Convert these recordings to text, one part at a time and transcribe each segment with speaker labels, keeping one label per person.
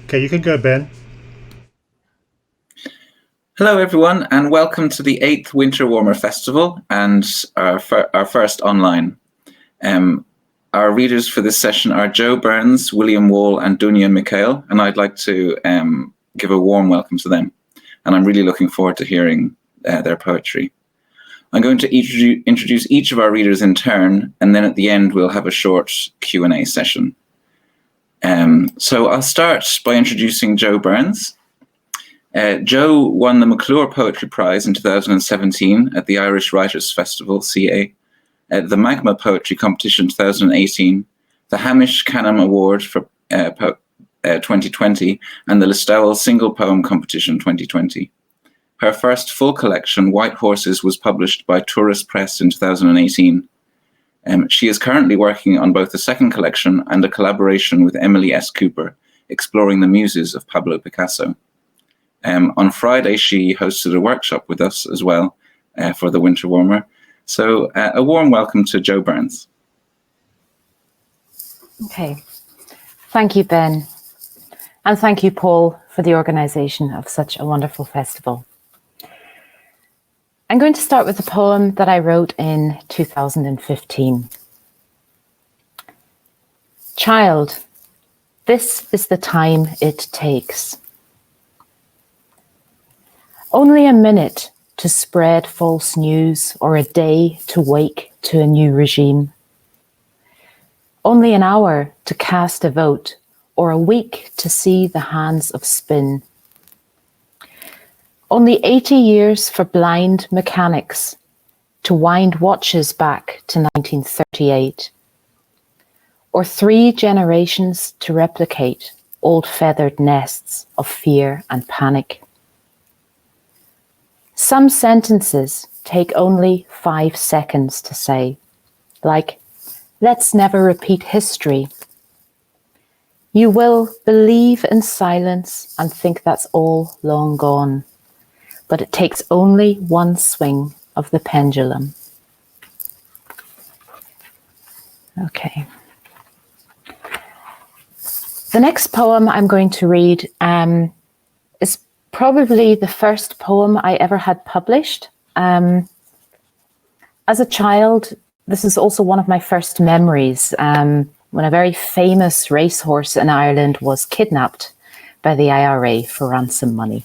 Speaker 1: Okay, you can go, Ben.
Speaker 2: Hello, everyone, and welcome to the 8th Winter Warmer Festival and our first online. Our readers for this session are Joe Burns, William Wall, and Dunya Mikhail, and I'd like to give a warm welcome to them. And I'm really looking forward to hearing their poetry. I'm going to introduce each of our readers in turn, and then at the end we'll have a short Q&A session. So I'll start by introducing Joe Burns. Joe won the McClure Poetry Prize in 2017 at the Irish Writers' Festival, CA, the Magma Poetry Competition 2018, the Hamish Canham Award for 2020, and the Listowel Single Poem Competition 2020. Her first full collection, White Horses, was published by Turas Press in 2018. She is currently working on both a second collection and a collaboration with Emily S. Cooper, exploring the muses of Pablo Picasso. On Friday, she hosted a workshop with us as well for the Winter Warmer. So a warm welcome to Joe Burns.
Speaker 3: Okay, thank you, Ben. And thank you, Paul, for the organisation of such a wonderful festival. I'm going to start with a poem that I wrote in 2015. Child, this is the time it takes. Only a minute to spread false news or a day to wake to a new regime. Only an hour to cast a vote or a week to see the hands of spin. Only 80 years for blind mechanics to wind watches back to 1938. Or 3 generations to replicate old feathered nests of fear and panic. Some sentences take only 5 seconds to say, like, let's never repeat history. You will believe in silence and think that's all long gone, but it takes only one swing of the pendulum. Okay. The next poem I'm going to read is probably the first poem I ever had published. As a child, this is also one of my first memories when a very famous racehorse in Ireland was kidnapped by the IRA for ransom money.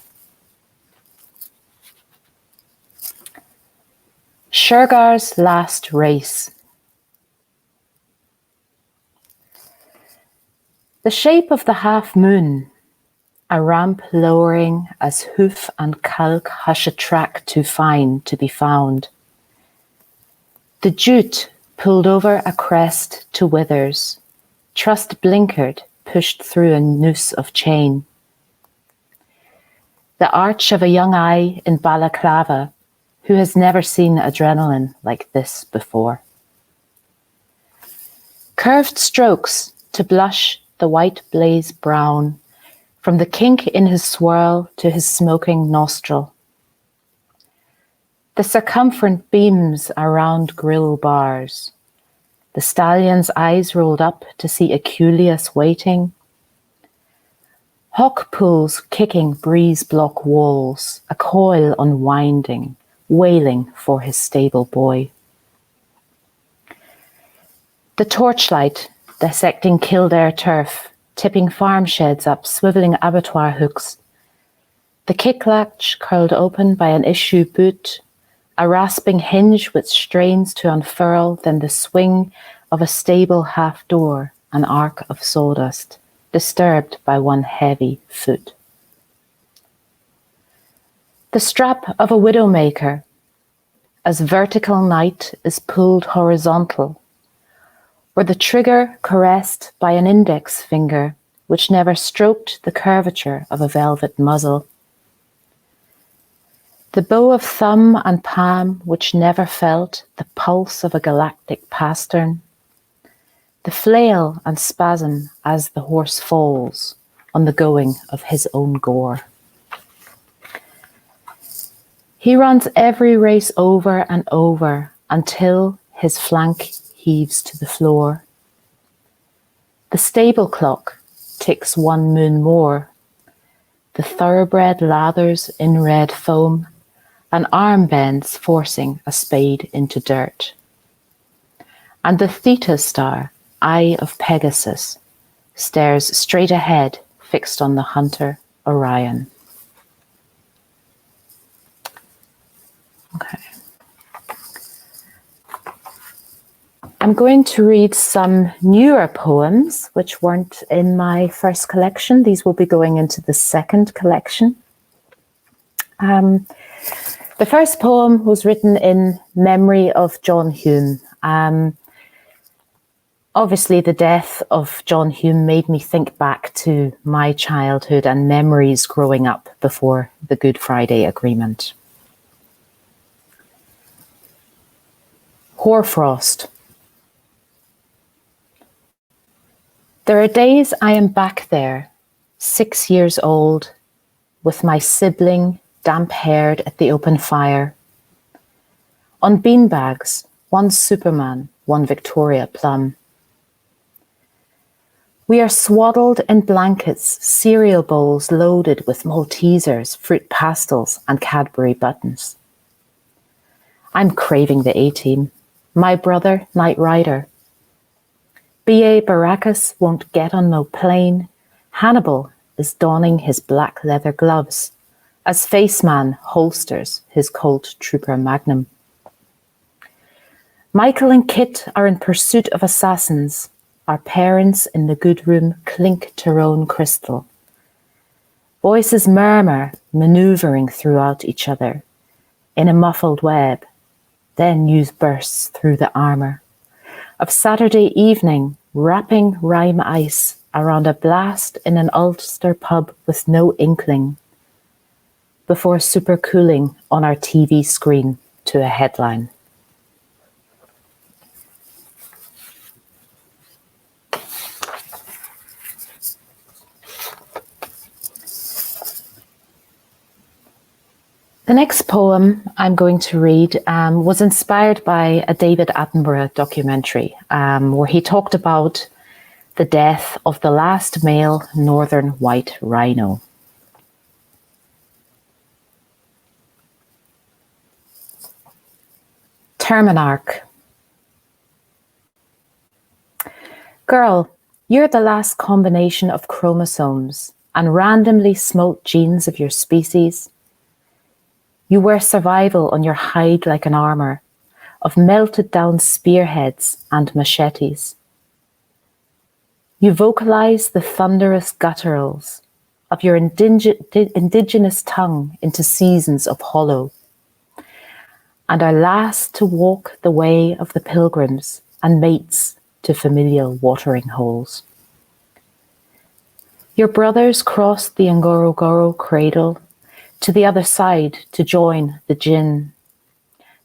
Speaker 3: Shergar's Last Race. The shape of the half moon, a ramp lowering as hoof and calc hush a track too fine to be found. The jute pulled over a crest to withers, trust blinkered, pushed through a noose of chain. The arch of a young eye in balaclava, who has never seen adrenaline like this before. Curved strokes to blush the white blaze brown, from the kink in his swirl to his smoking nostril. The circumferent beams around grill bars, the stallion's eyes rolled up to see Aculeus waiting. Hawk pools kicking breeze block walls, a coil unwinding, wailing for his stable boy. The torchlight dissecting Kildare turf, tipping farm sheds up, swivelling abattoir hooks. The kick latch curled open by an issue boot, a rasping hinge which strains to unfurl, then the swing of a stable half door, an arc of sawdust, disturbed by one heavy foot. The strap of a widowmaker, as vertical night is pulled horizontal, or the trigger caressed by an index finger which never stroked the curvature of a velvet muzzle. The bow of thumb and palm which never felt the pulse of a galactic pastern. The flail and spasm as the horse falls on the going of his own gore. He runs every race over and over until his flank heaves to the floor. The stable clock ticks one moon more the thoroughbred lathers in red foam, and arm bends forcing a spade into dirt. And the Theta star, eye of Pegasus, stares straight ahead, fixed on the hunter Orion. Okay. I'm going to read some newer poems which weren't in my first collection. These will be going into the second collection. The first poem was written in memory of John Hume. Obviously, the death of John Hume made me think back to my childhood and memories growing up before the Good Friday Agreement. Hoarfrost. There are days I am back there, 6 years old, with my sibling damp-haired at the open fire. On beanbags, one Superman, one Victoria Plum. We are swaddled in blankets, cereal bowls loaded with Maltesers, fruit pastels, and Cadbury buttons. I'm craving the A-Team, my brother Knight Rider. B.A. Baracus won't get on no plane. Hannibal is donning his black leather gloves as Faceman holsters his Colt Trooper Magnum. Michael and Kit are in pursuit of assassins. Our parents in the good room clink Tyrone crystal. Voices murmur, maneuvering throughout each other in a muffled web. Then news bursts through the armor of Saturday evening, wrapping rhyme ice around a blast in an Ulster pub with no inkling, before supercooling on our TV screen to a headline. The next poem I'm going to read was inspired by a David Attenborough documentary where he talked about the death of the last male northern white rhino. Terminarch. Girl, you're the last combination of chromosomes and randomly smote genes of your species. You wear survival on your hide like an armor of melted down spearheads and machetes. You vocalize the thunderous gutturals of your indigenous tongue into seasons of hollow, and are last to walk the way of the pilgrims and mates to familial watering holes. Your brothers crossed the Ngorongoro cradle to the other side to join the Jinn.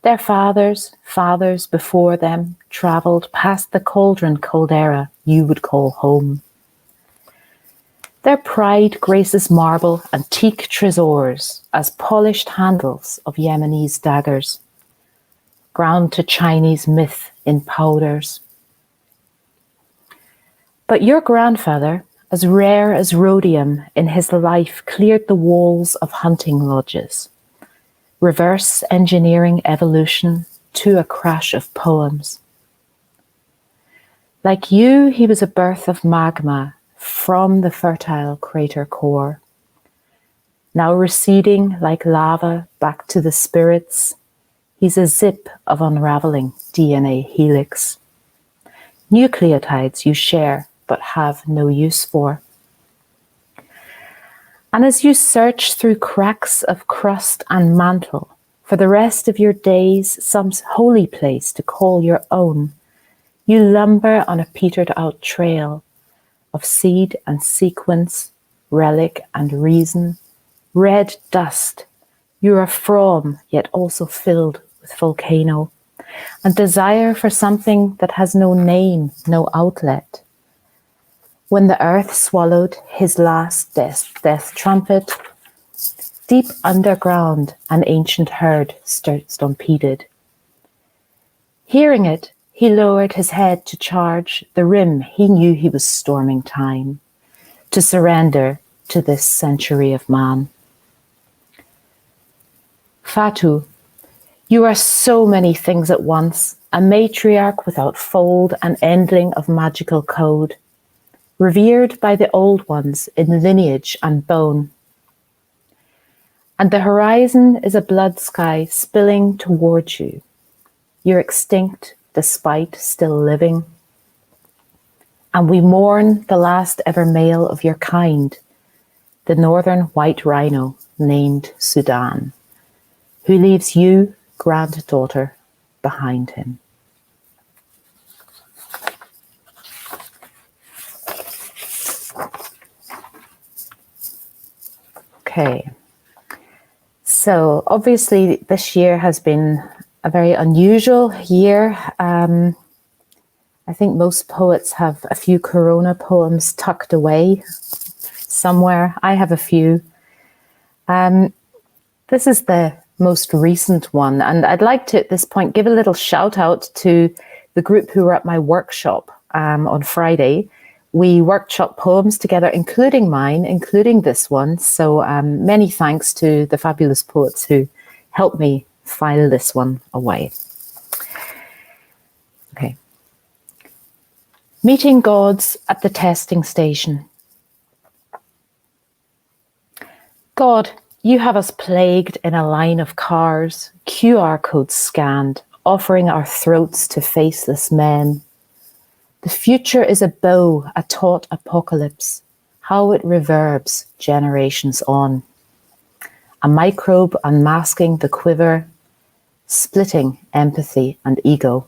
Speaker 3: Their fathers before them travelled past the caldera you would call home. Their pride graces marble antique treasures as polished handles of Yemenese daggers, ground to Chinese myth in powders. But your grandfather, as rare as rhodium in his life, cleared the walls of hunting lodges, reverse engineering evolution to a crash of poems. Like you, he was a birth of magma from the fertile crater core, now receding like lava back to the spirits. He's a zip of unraveling DNA helix. Nucleotides you share but have no use for. And as you search through cracks of crust and mantle for the rest of your days some holy place to call your own, you lumber on a petered out trail of seed and sequence, relic and reason, red dust. You are from, yet also filled with volcano, and desire for something that has no name, no outlet. When the earth swallowed his last death trumpet, deep underground an ancient herd stampeded. Hearing it, he lowered his head to charge the rim he knew he was storming time, to surrender to this century of man. Fatu, you are so many things at once, a matriarch without fold and ending of magical code, revered by the old ones in lineage and bone. And the horizon is a blood sky spilling towards you. You're extinct despite still living. And we mourn the last ever male of your kind, the northern white rhino named Sudan, who leaves you, granddaughter, behind him. Okay. So obviously this year has been a very unusual year. I think most poets have a few Corona poems tucked away somewhere. I have a few. This is the most recent one, and I'd like to at this point give a little shout out to the group who were at my workshop on Friday. We workshop poems together, including mine, including this one. So many thanks to the fabulous poets who helped me file this one away. Okay. Meeting gods at the testing station. God, you have us plagued in a line of cars, QR codes scanned, offering our throats to faceless men. The future is a bow, a taut apocalypse, how it reverbs generations on. A microbe unmasking the quiver, splitting empathy and ego.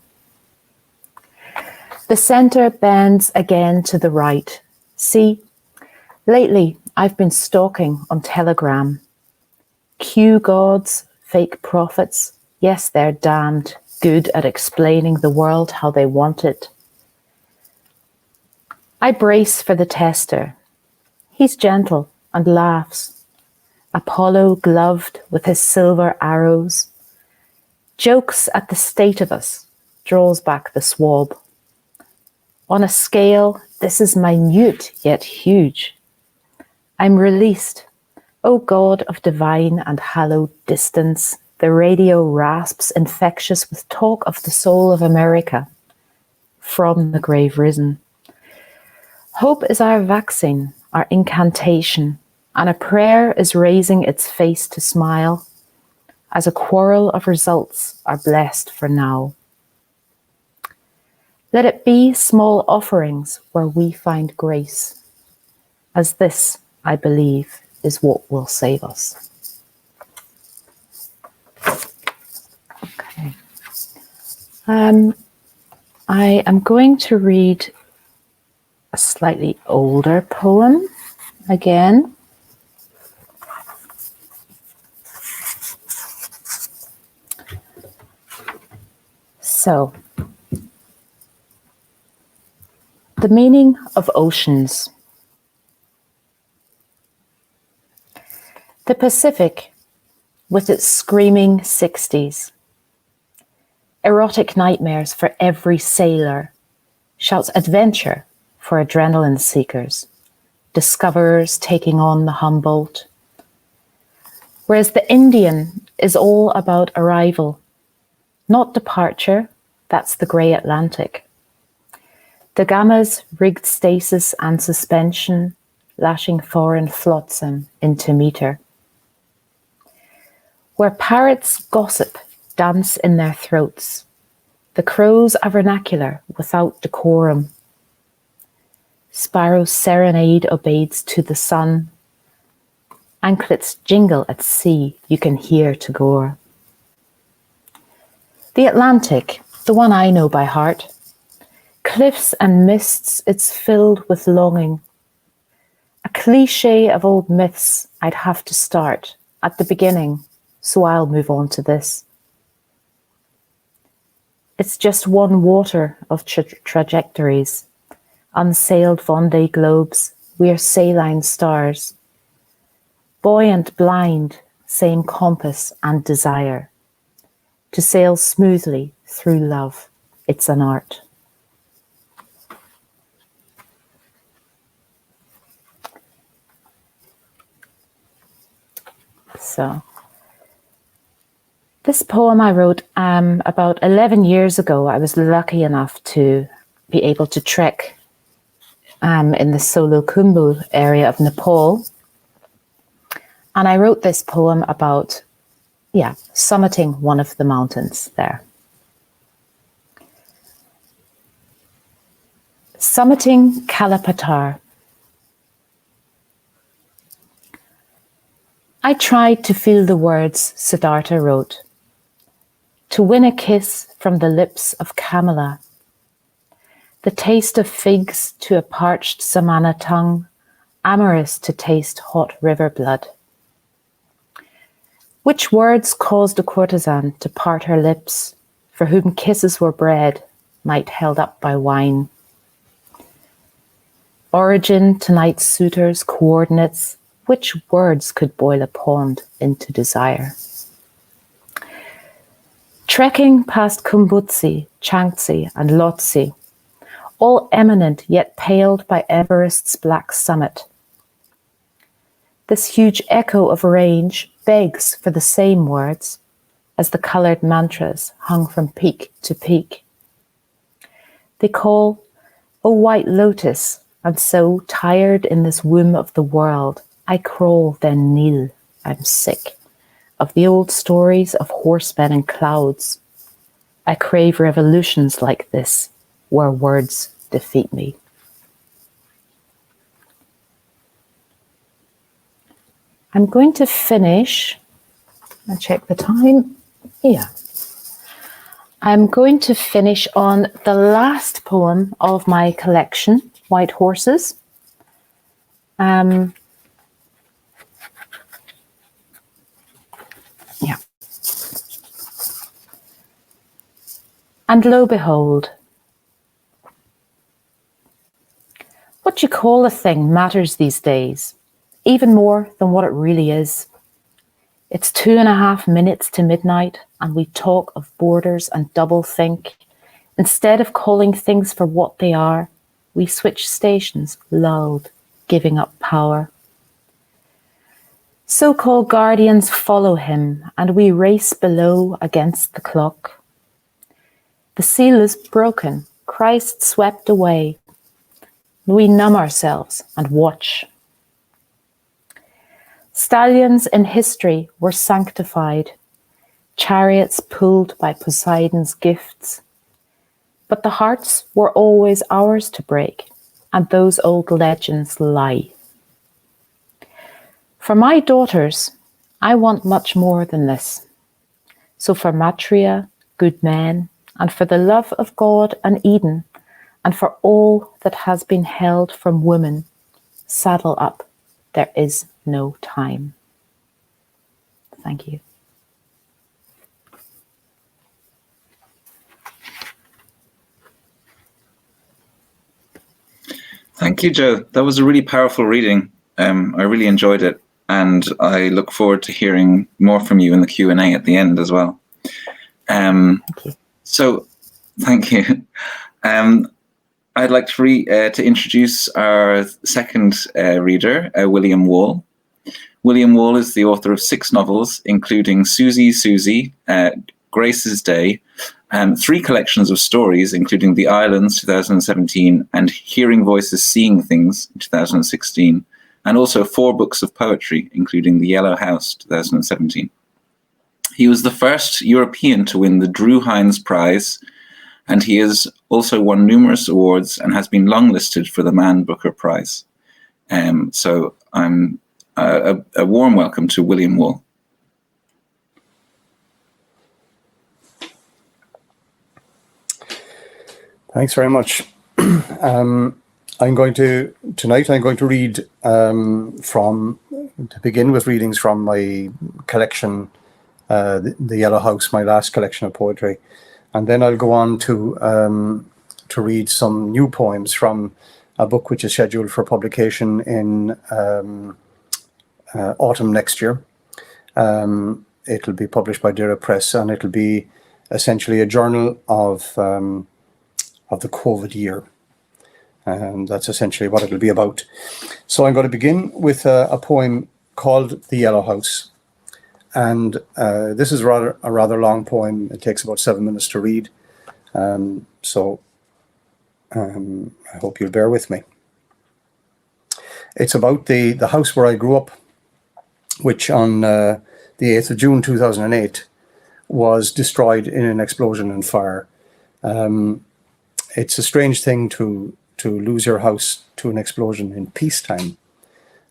Speaker 3: The center bends again to the right. See, lately I've been stalking on Telegram. Q gods, fake prophets, yes, they're damned good at explaining the world how they want it. I brace for the tester. He's gentle and laughs. Apollo gloved with his silver arrows. Jokes at the state of us, draws back the swab. On a scale, this is minute yet huge. I'm released. O God of divine and hallowed distance, the radio rasps infectious with talk of the soul of America. From the grave risen. Hope is our vaccine, our incantation, and a prayer is raising its face to smile, as a quarrel of results are blessed for now. Let it be small offerings where we find grace, as this, I believe, is what will save us. Okay. I am going to read a slightly older poem again. So, the meaning of oceans. The Pacific, with its screaming 60s, erotic nightmares for every sailor, shouts adventure for adrenaline seekers, discoverers taking on the Humboldt. Whereas the Indian is all about arrival, not departure, that's the grey Atlantic. The Gamma's rigged stasis and suspension, lashing foreign flotsam into meter. Where parrots gossip, dance in their throats, the crows are vernacular without decorum. Sparrows serenade obeids to the sun. Anklets jingle at sea, you can hear Tagore. The Atlantic, the one I know by heart. Cliffs and mists, it's filled with longing. A cliche of old myths I'd have to start at the beginning, so I'll move on to this. It's just one water of trajectories. Unsailed Vendée globes, we're saline stars. Buoyant, blind, same compass and desire. To sail smoothly through love, it's an art. So this poem I wrote about 11 years ago. I was lucky enough to be able to trek in the Solo Khumbu area of Nepal. And I wrote this poem about, summiting one of the mountains there. Summiting Kalapatar. I tried to feel the words Siddhartha wrote, to win a kiss from the lips of Kamala, the taste of figs to a parched Samana tongue, amorous to taste hot river blood. Which words caused a courtesan to part her lips, for whom kisses were bread, might held up by wine? Origin, tonight's suitors, coordinates, which words could boil a pond into desire? Trekking past Kumbutsi, Changtse and Lhotse, all eminent yet paled by Everest's black summit. This huge echo of range begs for the same words as the coloured mantras hung from peak to peak. They call, O white lotus, and so tired in this womb of the world, I crawl, then kneel, I'm sick, of the old stories of horsemen and clouds. I crave revolutions like this, where words defeat me. I'm going to finish, I'll check the time, I'm going to finish on the last poem of my collection, White Horses. And lo behold, what you call a thing matters these days, even more than what it really is. It's 2.5 minutes to midnight, and we talk of borders and double think. Instead of calling things for what they are, we switch stations, lulled, giving up power. So-called guardians follow him, and we race below against the clock. The seal is broken, Christ swept away. We numb ourselves and watch. Stallions in history were sanctified, chariots pulled by Poseidon's gifts. But the hearts were always ours to break, and those old legends lie. For my daughters, I want much more than this. So for Matria, good men, and for the love of God and Eden, and for all that has been held from women, saddle up, there is no time. Thank you.
Speaker 2: Thank you, Jo. That was a really powerful reading. I really enjoyed it, and I look forward to hearing more from you in the Q&A at the end as well.
Speaker 3: Thank you.
Speaker 2: So, thank you. I'd like to introduce our second reader, William Wall. William Wall is the author of 6 novels, including Susie, Grace's Day, 3 collections of stories, including The Islands, 2017, and Hearing Voices, Seeing Things, 2016, and also 4 books of poetry, including The Yellow House, 2017. He was the first European to win the Drew Hines Prize, and he has also won numerous awards and has been longlisted for the Man Booker Prize. So I'm a warm welcome to William Wall.
Speaker 1: Thanks very much. I'm going to read to begin with readings from my collection, the Yellow House, my last collection of poetry. And then I'll go on to read some new poems from a book which is scheduled for publication in autumn next year. It'll be published by Turas Press, and it'll be essentially a journal of the COVID year. And that's essentially what it'll be about. So I'm going to begin with a poem called The Yellow House. And this is a rather long poem. It takes about 7 minutes to read. So I hope you'll bear with me. It's about the house where I grew up, which on the 8th of June 2008 was destroyed in an explosion and fire. It's a strange thing to lose your house to an explosion in peacetime.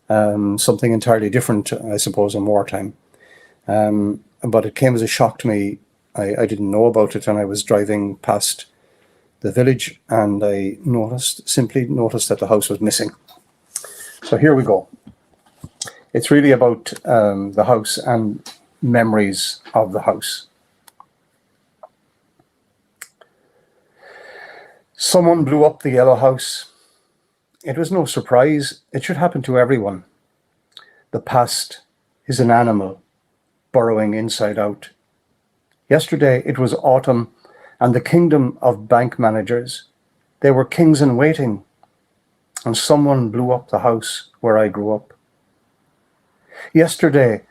Speaker 1: Something entirely different, I suppose, in wartime. But it came as a shock to me. I didn't know about it, and I was driving past the village, and I simply noticed that the house was missing. So here we go. It's really about the house and memories of the house. Someone blew up the yellow house. It was no surprise. It should happen to everyone. The past is an animal burrowing inside out. Yesterday it was autumn, and the kingdom of bank managers. They were kings in waiting, and someone blew up the house where I grew up. Yesterday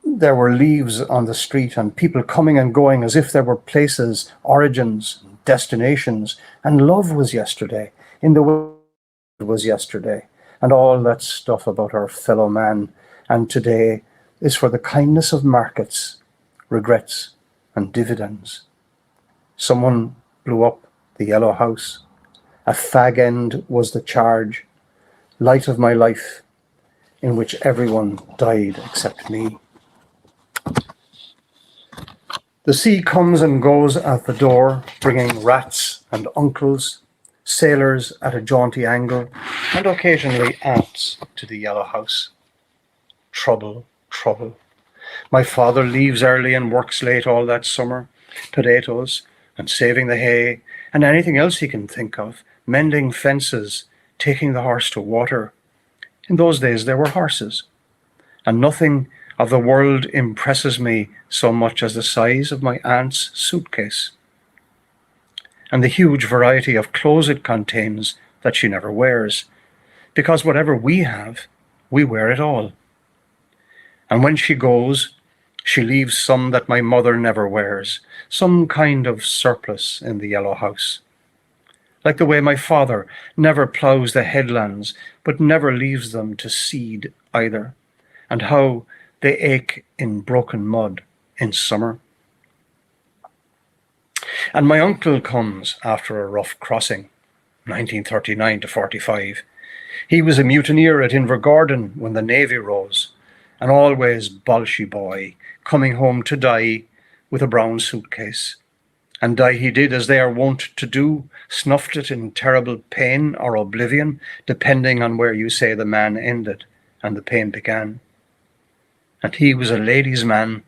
Speaker 1: there were leaves on the street and people coming and going as if there were places, origins, destinations, and love was yesterday, in the way it was yesterday, and all that stuff about our fellow man. And today is for the kindness of markets, regrets, and dividends. Someone blew up the yellow house. A fag end was the charge, light of my life, in which everyone died except me. The sea comes and goes at the door, bringing rats and uncles, sailors at a jaunty angle, and occasionally ants to the yellow house. Trouble, trouble. My father leaves early and works late all that summer. Potatoes and saving the hay and anything else he can think of, mending fences, taking the horse to water. In those days there were horses, and nothing of the world impresses me so much as the size of my aunt's suitcase and the huge variety of clothes it contains that she never wears, because whatever we have, we wear it all. And when she goes, she leaves some that my mother never wears, some kind of surplus in the yellow house. Like the way my father never ploughs the headlands, but never leaves them to seed either, and how they ache in broken mud in summer. And my uncle comes after a rough crossing, 1939 to 45. He was a mutineer at Invergordon when the Navy rose, an always Bolshy boy, coming home to die with a brown suitcase. And die he did, as they are wont to do, snuffed it in terrible pain or oblivion, depending on where you say the man ended and the pain began. And he was a ladies' man,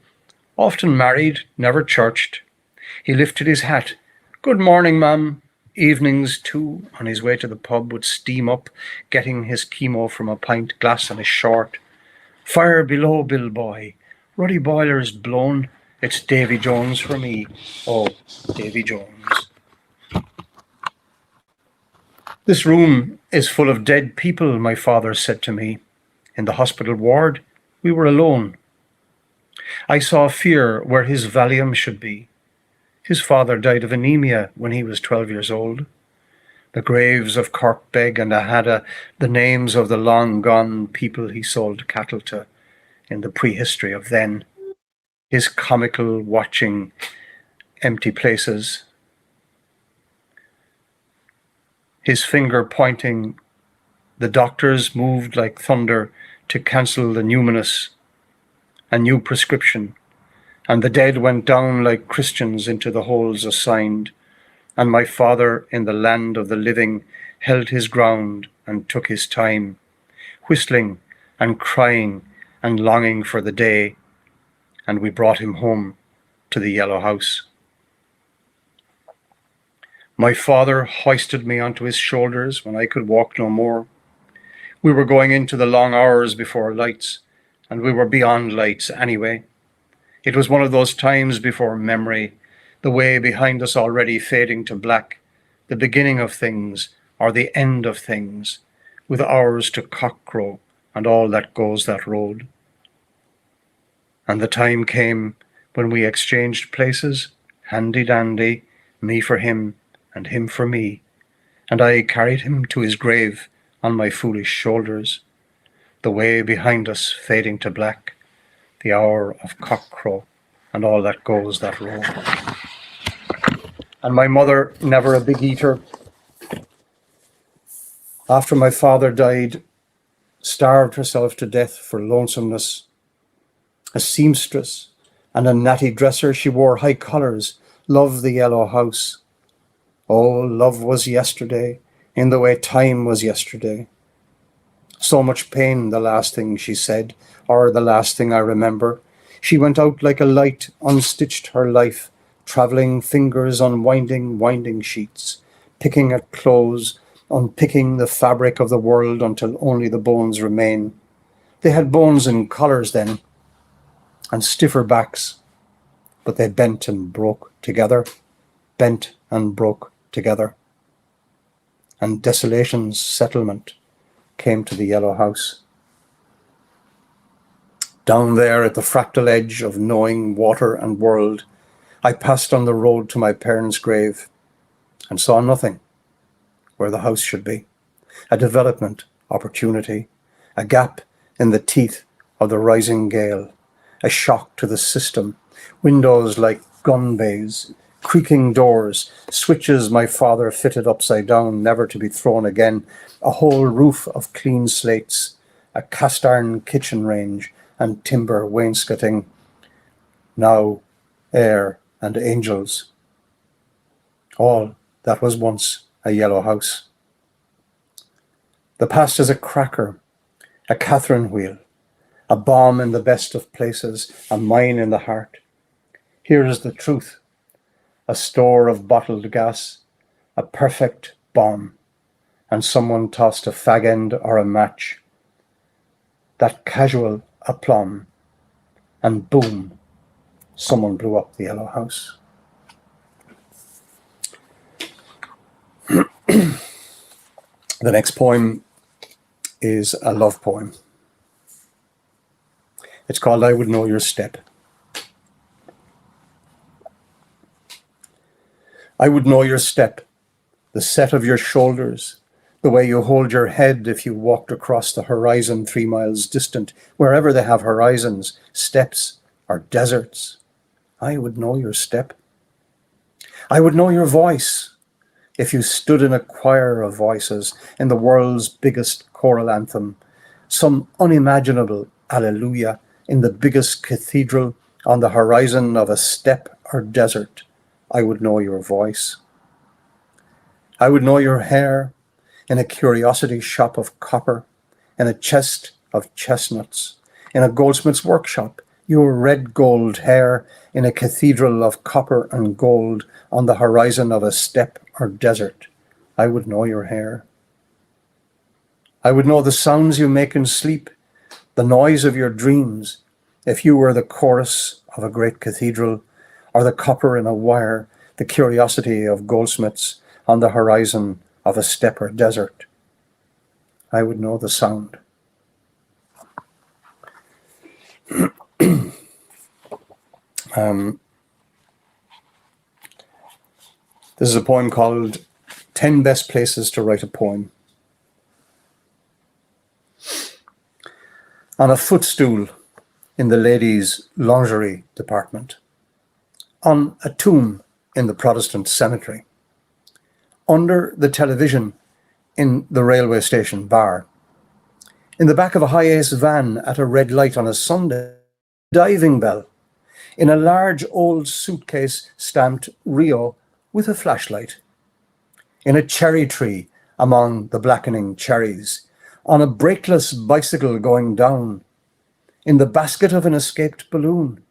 Speaker 1: often married, never churched. He lifted his hat. Good morning, ma'am. Evenings, too, on his way to the pub, would steam up, getting his chemo from a pint glass and his short. Fire below, Bill boy. Ruddy boiler's blown. It's Davy Jones for me. Oh, Davy Jones. This room is full of dead people, my father said to me. In the hospital ward, we were alone. I saw fear where his Valium should be. His father died of anemia when he was 12 years old. The graves of Corkbeg and Ahada, the names of the long-gone people he sold cattle to in the prehistory of then. His comical watching empty places. His finger pointing, the doctors moved like thunder to cancel the numinous, a new prescription, and the dead went down like Christians into the holes assigned, and my father in the land of the living held his ground and took his time, whistling and crying and longing for the day, and we brought him home to the yellow house. My father hoisted me onto his shoulders when I could walk no more. We were going into the long hours before lights, and we were beyond lights anyway. It was one of those times before memory, the way behind us already fading to black, the beginning of things or the end of things, with hours to cockcrow and all that goes that road. And the time came when we exchanged places, handy-dandy, me for him and him for me, and I carried him to his grave on my foolish shoulders, the way behind us fading to black, the hour of cockcrow, and all that goes that road. And my mother, never a big eater, after my father died, starved herself to death for lonesomeness. A seamstress and a natty dresser, she wore high collars, loved the yellow house. Oh, love was yesterday, in the way time was yesterday. So much pain, the last thing she said, or the last thing I remember. She went out like a light, unstitched her life, travelling fingers unwinding winding sheets, picking at clothes, unpicking the fabric of the world until only the bones remain. They had bones in collars then, and stiffer backs, but they bent and broke together, bent and broke together. And desolation's settlement came to the yellow house. Down there at the fractal edge of knowing water and world, I passed on the road to my parents' grave and saw nothing where the house should be. A development opportunity, a gap in the teeth of the rising gale, a shock to the system, windows like gun bays, creaking doors, switches my father fitted upside down, never to be thrown again, a whole roof of clean slates, a cast iron kitchen range and timber wainscoting, now air and angels. All that was once a yellow house. The past is a cracker, a Catherine wheel, a bomb in the best of places, a mine in the heart. Here is the truth, a store of bottled gas, a perfect bomb, and someone tossed a fag end or a match. That casual aplomb, and boom, someone blew up the yellow house. The next poem is a love poem. It's called I Would Know Your Step. I would know your step, the set of your shoulders, the way you hold your head if you walked across the horizon 3 miles distant, wherever they have horizons, steppes or deserts. I would know your step. I would know your voice if you stood in a choir of voices in the world's biggest choral anthem, some unimaginable alleluia in the biggest cathedral on the horizon of a steppe or desert. I would know your voice. I would know your hair in a curiosity shop of copper, in a chest of chestnuts, in a goldsmith's workshop, your red gold hair in a cathedral of copper and gold on the horizon of a steppe or desert. I would know your hair. I would know the sounds you make in sleep, the noise of your dreams, if you were the chorus of a great cathedral, or the copper in a wire, the curiosity of goldsmiths on the horizon of a steppe or desert. I would know the sound. This is a poem called 10 Best Places to Write a Poem. On a footstool in the ladies' lingerie department. On a tomb in the Protestant cemetery. Under the television in the railway station bar. In the back of a high-ace van at a red light on a Sunday. Diving bell. In a large old suitcase stamped Rio with a flashlight. In a cherry tree among the blackening cherries. On a brakeless bicycle going down. In the basket of an escaped balloon.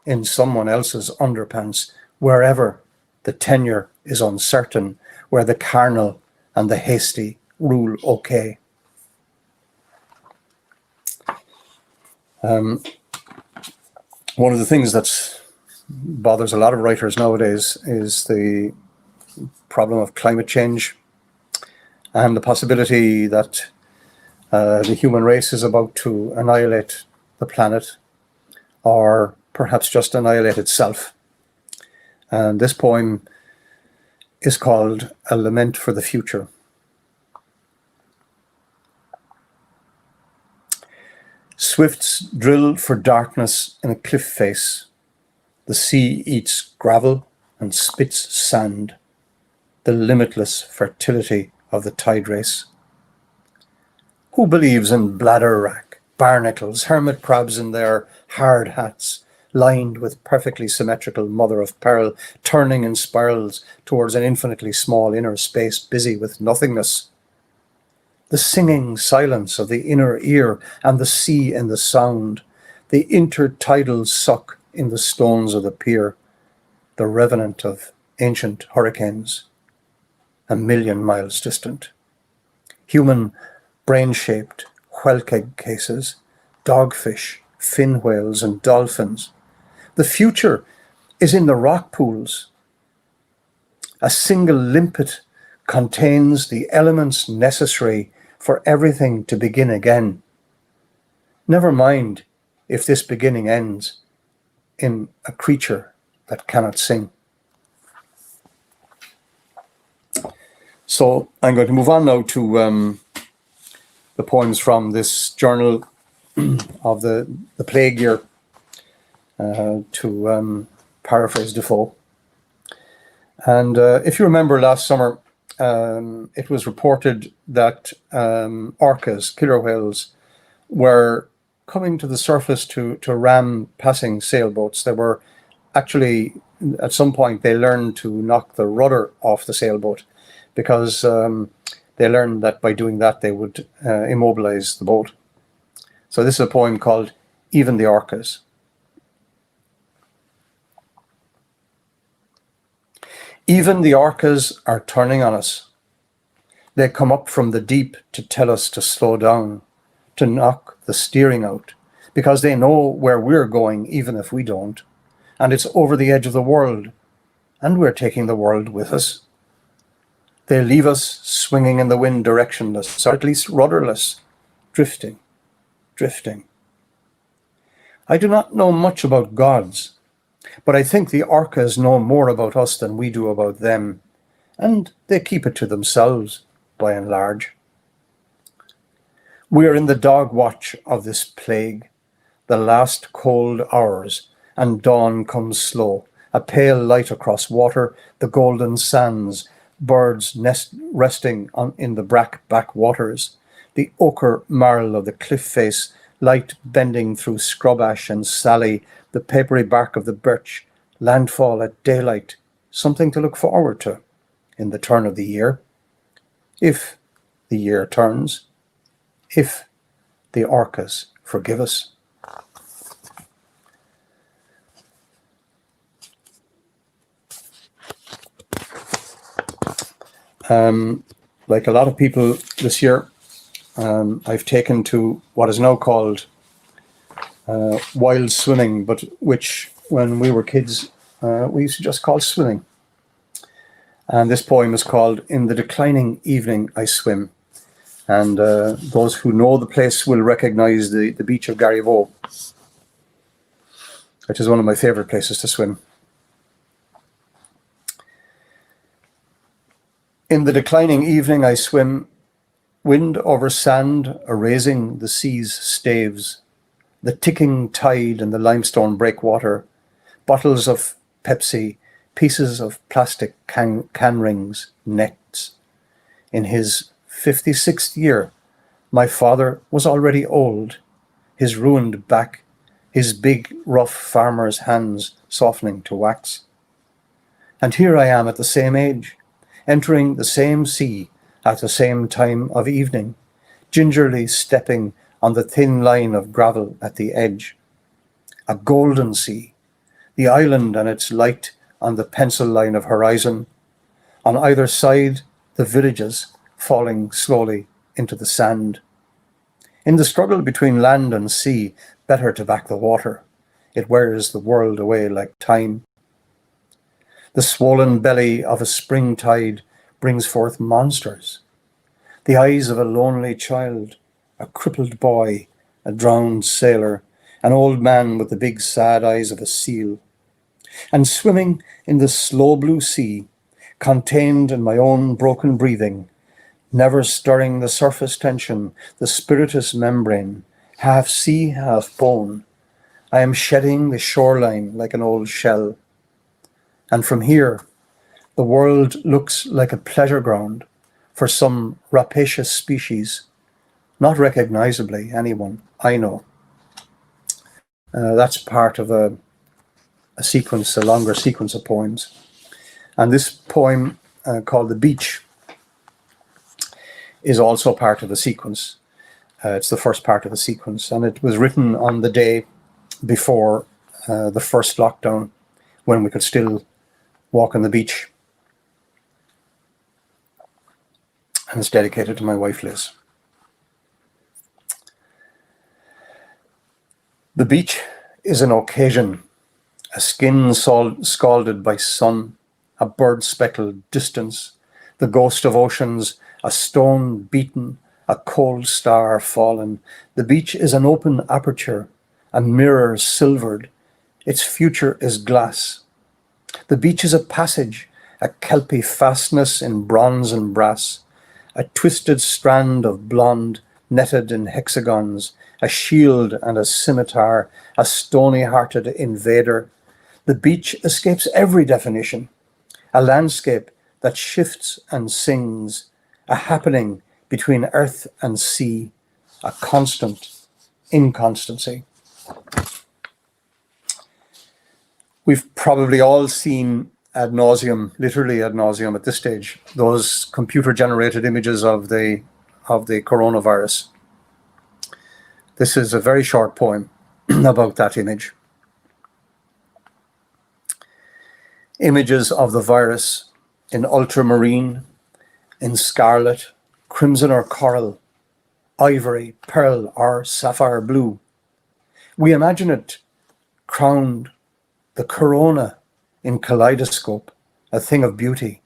Speaker 1: In someone else's underpants, wherever the tenure is uncertain, where the carnal and the hasty rule okay. One of the things that bothers a lot of writers nowadays is the problem of climate change and the possibility that the human race is about to annihilate the planet or perhaps just annihilate itself. And this poem is called A Lament for the Future. Swifts drill for darkness in a cliff face. The sea eats gravel and spits sand, the limitless fertility of the tide race. Who believes in bladder wrack, barnacles, hermit crabs in their hard hats, lined with perfectly symmetrical mother of pearl, turning in spirals towards an infinitely small inner space, busy with nothingness? The singing silence of the inner ear and the sea in the sound, the intertidal suck in the stones of the pier, the revenant of ancient hurricanes, a million miles distant. Human brain-shaped whelk cases, dogfish, fin whales and dolphins. The future is in the rock pools. A single limpet contains the elements necessary for everything to begin again. Never mind if this beginning ends in a creature that cannot sing. So I'm going to move on now to the poems from this journal of the plague year, to paraphrase Defoe. And if you remember last summer, it was reported that orcas, killer whales, were coming to the surface to ram passing sailboats. They were actually, at some point, they learned to knock the rudder off the sailboat, because they learned that by doing that they would immobilize the boat. So this is a poem called Even the Orcas. Even the orcas are turning on us. They come up from the deep to tell us to slow down, to knock the steering out, because they know where we're going, even if we don't. And it's over the edge of the world, and we're taking the world with us. They leave us swinging in the wind, directionless, or at least rudderless, drifting, drifting. I do not know much about gods, but I think the orcas know more about us than we do about them, and they keep it to themselves, by and large. We are in the dog watch of this plague, the last cold hours, and dawn comes slow, a pale light across water, the golden sands, birds resting in the brack backwaters, the ochre marl of the cliff face, light bending through scrub ash and sally, the papery bark of the birch, landfall at daylight, something to look forward to in the turn of the year. If the year turns, if the orcas forgive us. Like a lot of people this year, I've taken to what is now called wild swimming, but which when we were kids, we used to just call swimming. And this poem is called In the Declining Evening I Swim. And those who know the place will recognize the beach of Garryvoe, which is one of my favorite places to swim. In the declining evening I swim, wind over sand erasing the sea's staves, the ticking tide in the limestone breakwater, bottles of Pepsi, pieces of plastic can rings, nets. In his 56th year, my father was already old, his ruined back, his big, rough farmer's hands softening to wax. And here I am at the same age, entering the same sea at the same time of evening, gingerly stepping on the thin line of gravel at the edge. A golden sea, the island and its light on the pencil line of horizon. On either side, the villages falling slowly into the sand. In the struggle between land and sea, better to back the water. It wears the world away like time. The swollen belly of a spring tide brings forth monsters. The eyes of a lonely child, a crippled boy, a drowned sailor, an old man with the big sad eyes of a seal, and swimming in the slow blue sea, contained in my own broken breathing, never stirring the surface tension, the spiritus membrane, half sea, half bone. I am shedding the shoreline like an old shell. And from here, the world looks like a pleasure ground for some rapacious species, not recognizably anyone I know. That's part of a sequence, a longer sequence of poems. And this poem called The Beach is also part of the sequence. It's the first part of the sequence, and it was written on the day before the first lockdown, when we could still walk on the beach. And it's dedicated to my wife, Liz. The beach is an occasion, a skin scalded by sun, a bird-speckled distance, the ghost of oceans, a stone beaten, a cold star fallen. The beach is an open aperture, a mirror silvered. Its future is glass. The beach is a passage, a kelpie fastness in bronze and brass, a twisted strand of blonde netted in hexagons, a shield and a scimitar, a stony-hearted invader. The beach escapes every definition, a landscape that shifts and sings, a happening between earth and sea, a constant inconstancy. We've probably all seen ad nauseum, literally ad nauseum at this stage, those computer-generated images of the coronavirus. This is a very short poem about that image. Images of the virus in ultramarine, in scarlet, crimson or coral, ivory, pearl or sapphire blue. We imagine it crowned, the corona in kaleidoscope, a thing of beauty.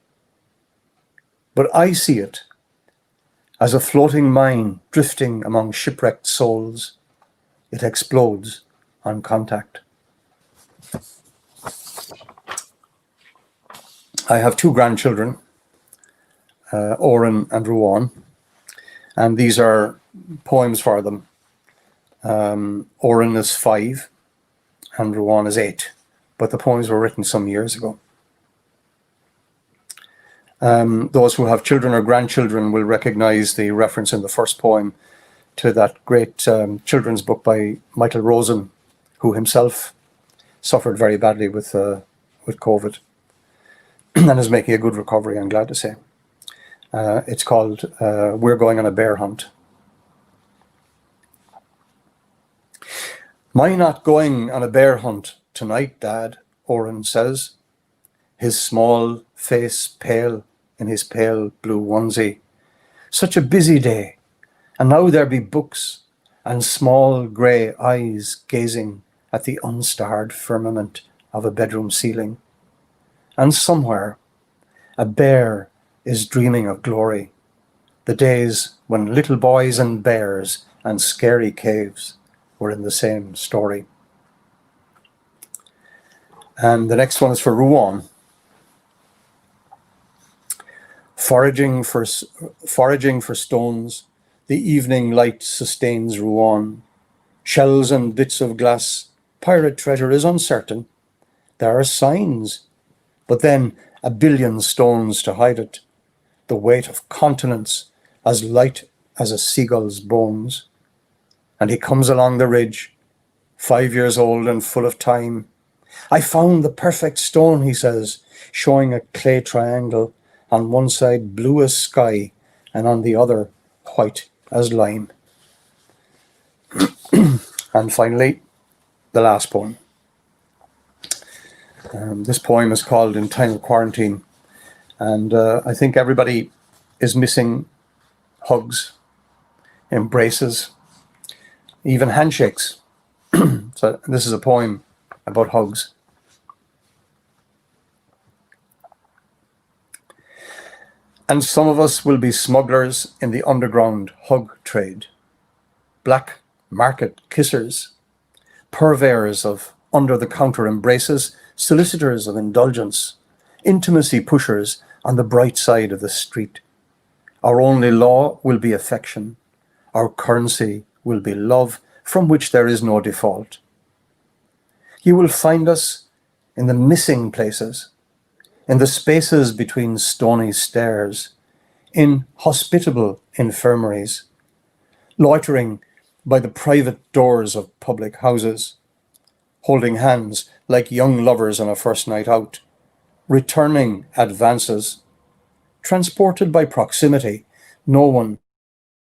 Speaker 1: But I see it as a floating mine drifting among shipwrecked souls. It explodes on contact. I have two grandchildren, Oren and Ruan, and these are poems for them. Oren is 5 and Ruan is 8, but the poems were written some years ago. Those who have children or grandchildren will recognize the reference in the first poem to that great children's book by Michael Rosen, who himself suffered very badly with COVID and is making a good recovery, I'm glad to say. It's called We're Going on a Bear Hunt. "My not going on a bear hunt tonight, Dad," Oren says, his small face pale in his pale blue onesie. "Such a busy day, and now there be books and small grey eyes gazing at the unstarred firmament of a bedroom ceiling. And somewhere, a bear is dreaming of glory, the days when little boys and bears and scary caves were in the same story." And the next one is for Ruan. Foraging for stones, the evening light sustains Ruan. Shells and bits of glass, pirate treasure is uncertain. There are signs, but then a billion stones to hide it. The weight of continents as light as a seagull's bones. And he comes along the ridge, 5 years old and full of time. "I found the perfect stone," he says, showing a clay triangle, on one side blue as sky and on the other white as lime. And finally, the last poem. This poem is called In Time of Quarantine, and I think everybody is missing hugs, embraces, even handshakes. So this is a poem about hugs. "And some of us will be smugglers in the underground hug trade, black market kissers, purveyors of under-the-counter embraces, solicitors of indulgence, intimacy pushers on the bright side of the street. Our only law will be affection. Our currency will be love, from which there is no default. You will find us in the missing places, in the spaces between stony stairs, in hospitable infirmaries, loitering by the private doors of public houses, holding hands like young lovers on a first night out, returning advances, transported by proximity. No one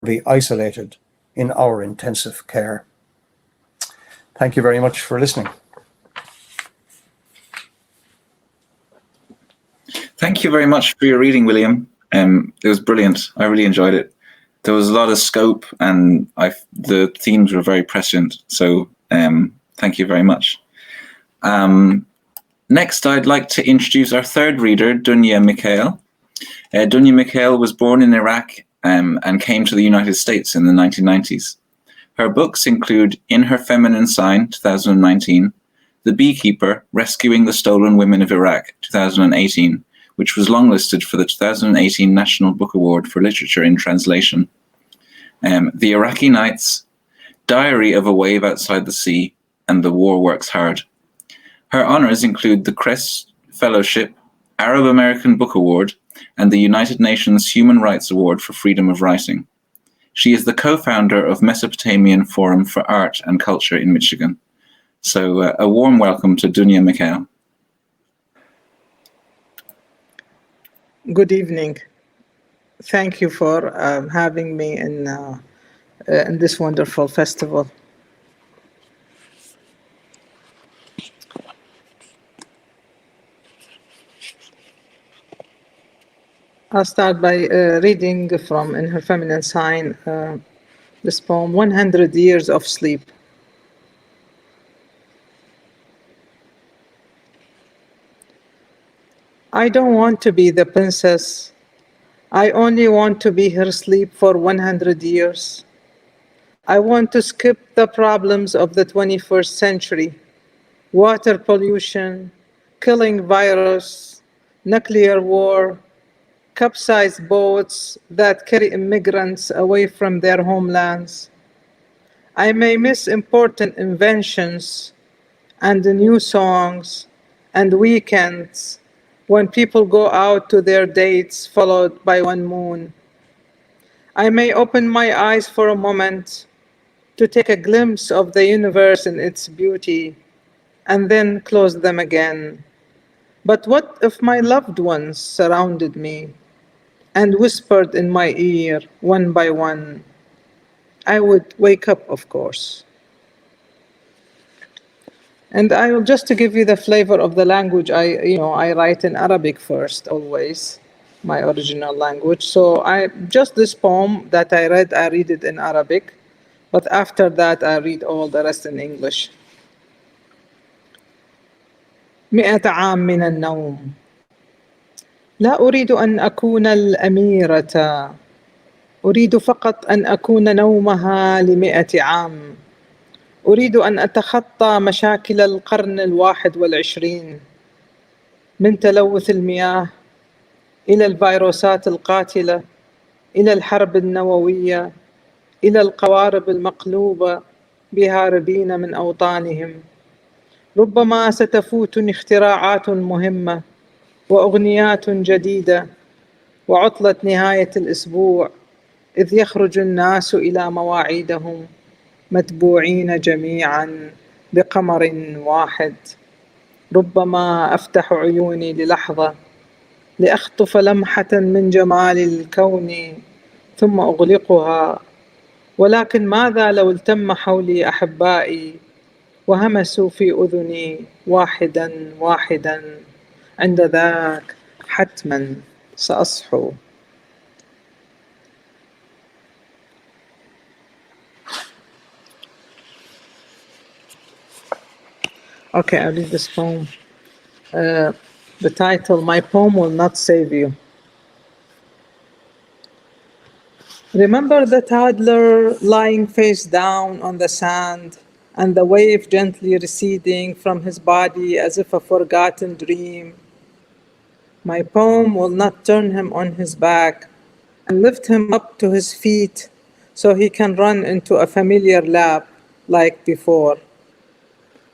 Speaker 1: will be isolated in our intensive care. Thank you very much for listening.
Speaker 2: Thank you very much for your reading, William. It was brilliant. I really enjoyed it. There was a lot of scope, and the themes were very prescient. So thank you very much. Next, I'd like to introduce our third reader, Dunya Mikhail. Dunya Mikhail was born in Iraq and came to the United States in the 1990s. Her books include In Her Feminine Sign, 2019, The Beekeeper, Rescuing the Stolen Women of Iraq, 2018, which was longlisted for the 2018 National Book Award for Literature in Translation. The Iraqi Nights, Diary of a Wave Outside the Sea, and The War Works Hard. Her honors include the Crest Fellowship, Arab American Book Award, and the United Nations Human Rights Award for Freedom of Writing. She is the co-founder of Mesopotamian Forum for Art and Culture in Michigan. So a warm welcome to Dunya Mikhail.
Speaker 4: Good evening. Thank you for having me in this wonderful festival. I'll start by reading from In Her Feminine Sign, this poem, 100 Years of Sleep. I don't want to be the princess. I only want to be her sleep for 100 years. I want to skip the problems of the 21st century, water pollution, killing virus, nuclear war, capsized boats that carry immigrants away from their homelands. I may miss important inventions and new songs and weekends when people go out to their dates followed by one moon. I may open my eyes for a moment to take a glimpse of the universe and its beauty and then close them again. But what if my loved ones surrounded me and whispered in my ear one by one? I would wake up, of course. And I will, just to give you the flavor of the language, I write in Arabic first, always, my original language. So just this poem that I read it in Arabic, but after that I read all the rest in English. 100 عام من النوم. لا أريد أن أكون الأميرة، أريد فقط أن أكون نومها ل100 عام. أريد أن أتخطى مشاكل القرن 21 من تلوث المياه إلى الفيروسات القاتلة، إلى الحرب النووية، إلى القوارب المقلوبة بهاربين من أوطانهم. ربما ستفوتني اختراعات مهمة وأغنيات جديدة وعطلة نهاية الأسبوع، إذ يخرج الناس إلى مواعيدهم متبوعين جميعا بقمر واحد. ربما أفتح عيوني للحظة لأخطف لمحة من جمال الكون ثم أغلقها، ولكن ماذا لو التم حولي أحبائي وهمسوا في أذني واحدا واحدا؟ عند ذاك حتما سأصحو. Okay, I'll read this poem. The title, My Poem Will Not Save You. Remember the toddler lying face down on the sand, and the wave gently receding from his body as if a forgotten dream. My poem will not turn him on his back and lift him up to his feet so he can run into a familiar lap like before.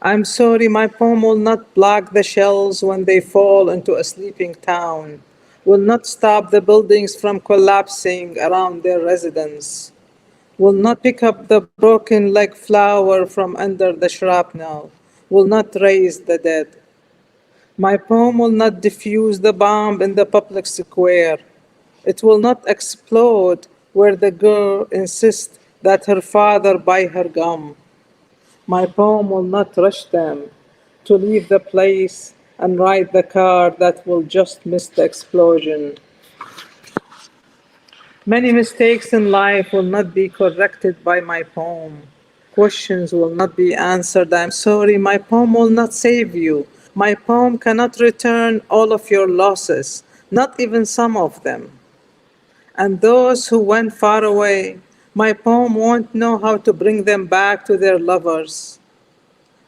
Speaker 4: I'm sorry, my poem will not block the shells when they fall into a sleeping town, will not stop the buildings from collapsing around their residents, will not pick up the broken leg flower from under the shrapnel, will not raise the dead. My poem will not defuse the bomb in the public square. It will not explode where the girl insists that her father buy her gum. My poem will not rush them to leave the place and ride the car that will just miss the explosion. Many mistakes in life will not be corrected by my poem. Questions will not be answered. I'm sorry, my poem will not save you. My poem cannot return all of your losses, not even some of them. And those who went far away, my poem won't know how to bring them back to their lovers.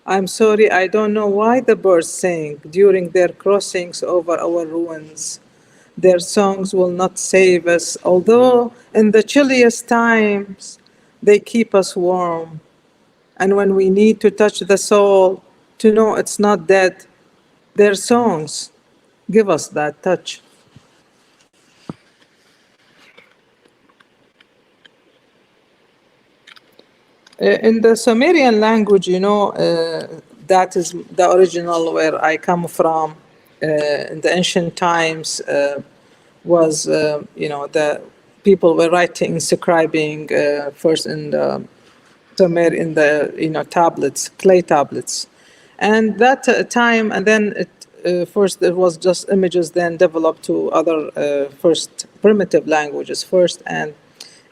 Speaker 4: I'm sorry, I don't know why the birds sing during their crossings over our ruins. Their songs will not save us, although in the chilliest times they keep us warm. And when we need to touch the soul to know it's not dead, their songs give us that touch. In the Sumerian language, that is the original where I come from. In the ancient times, was the people were writing, scribing first in the Sumer in the tablets, clay tablets, and that time, and then first it was just images, then developed to other first primitive languages first, and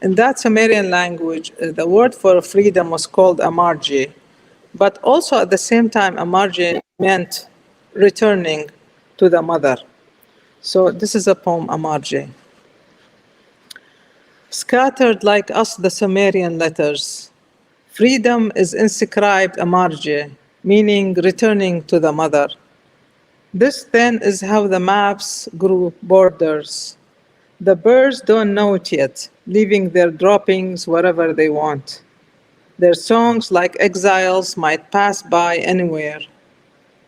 Speaker 4: in that Sumerian language, the word for freedom was called amarje, but also at the same time, amarje meant returning to the mother. So this is a poem, amarje. Scattered like us the Sumerian letters, freedom is inscribed amarje, meaning returning to the mother. This then is how the maps grew borders. The birds don't know it yet, leaving their droppings wherever they want. Their songs, like exiles, might pass by anywhere.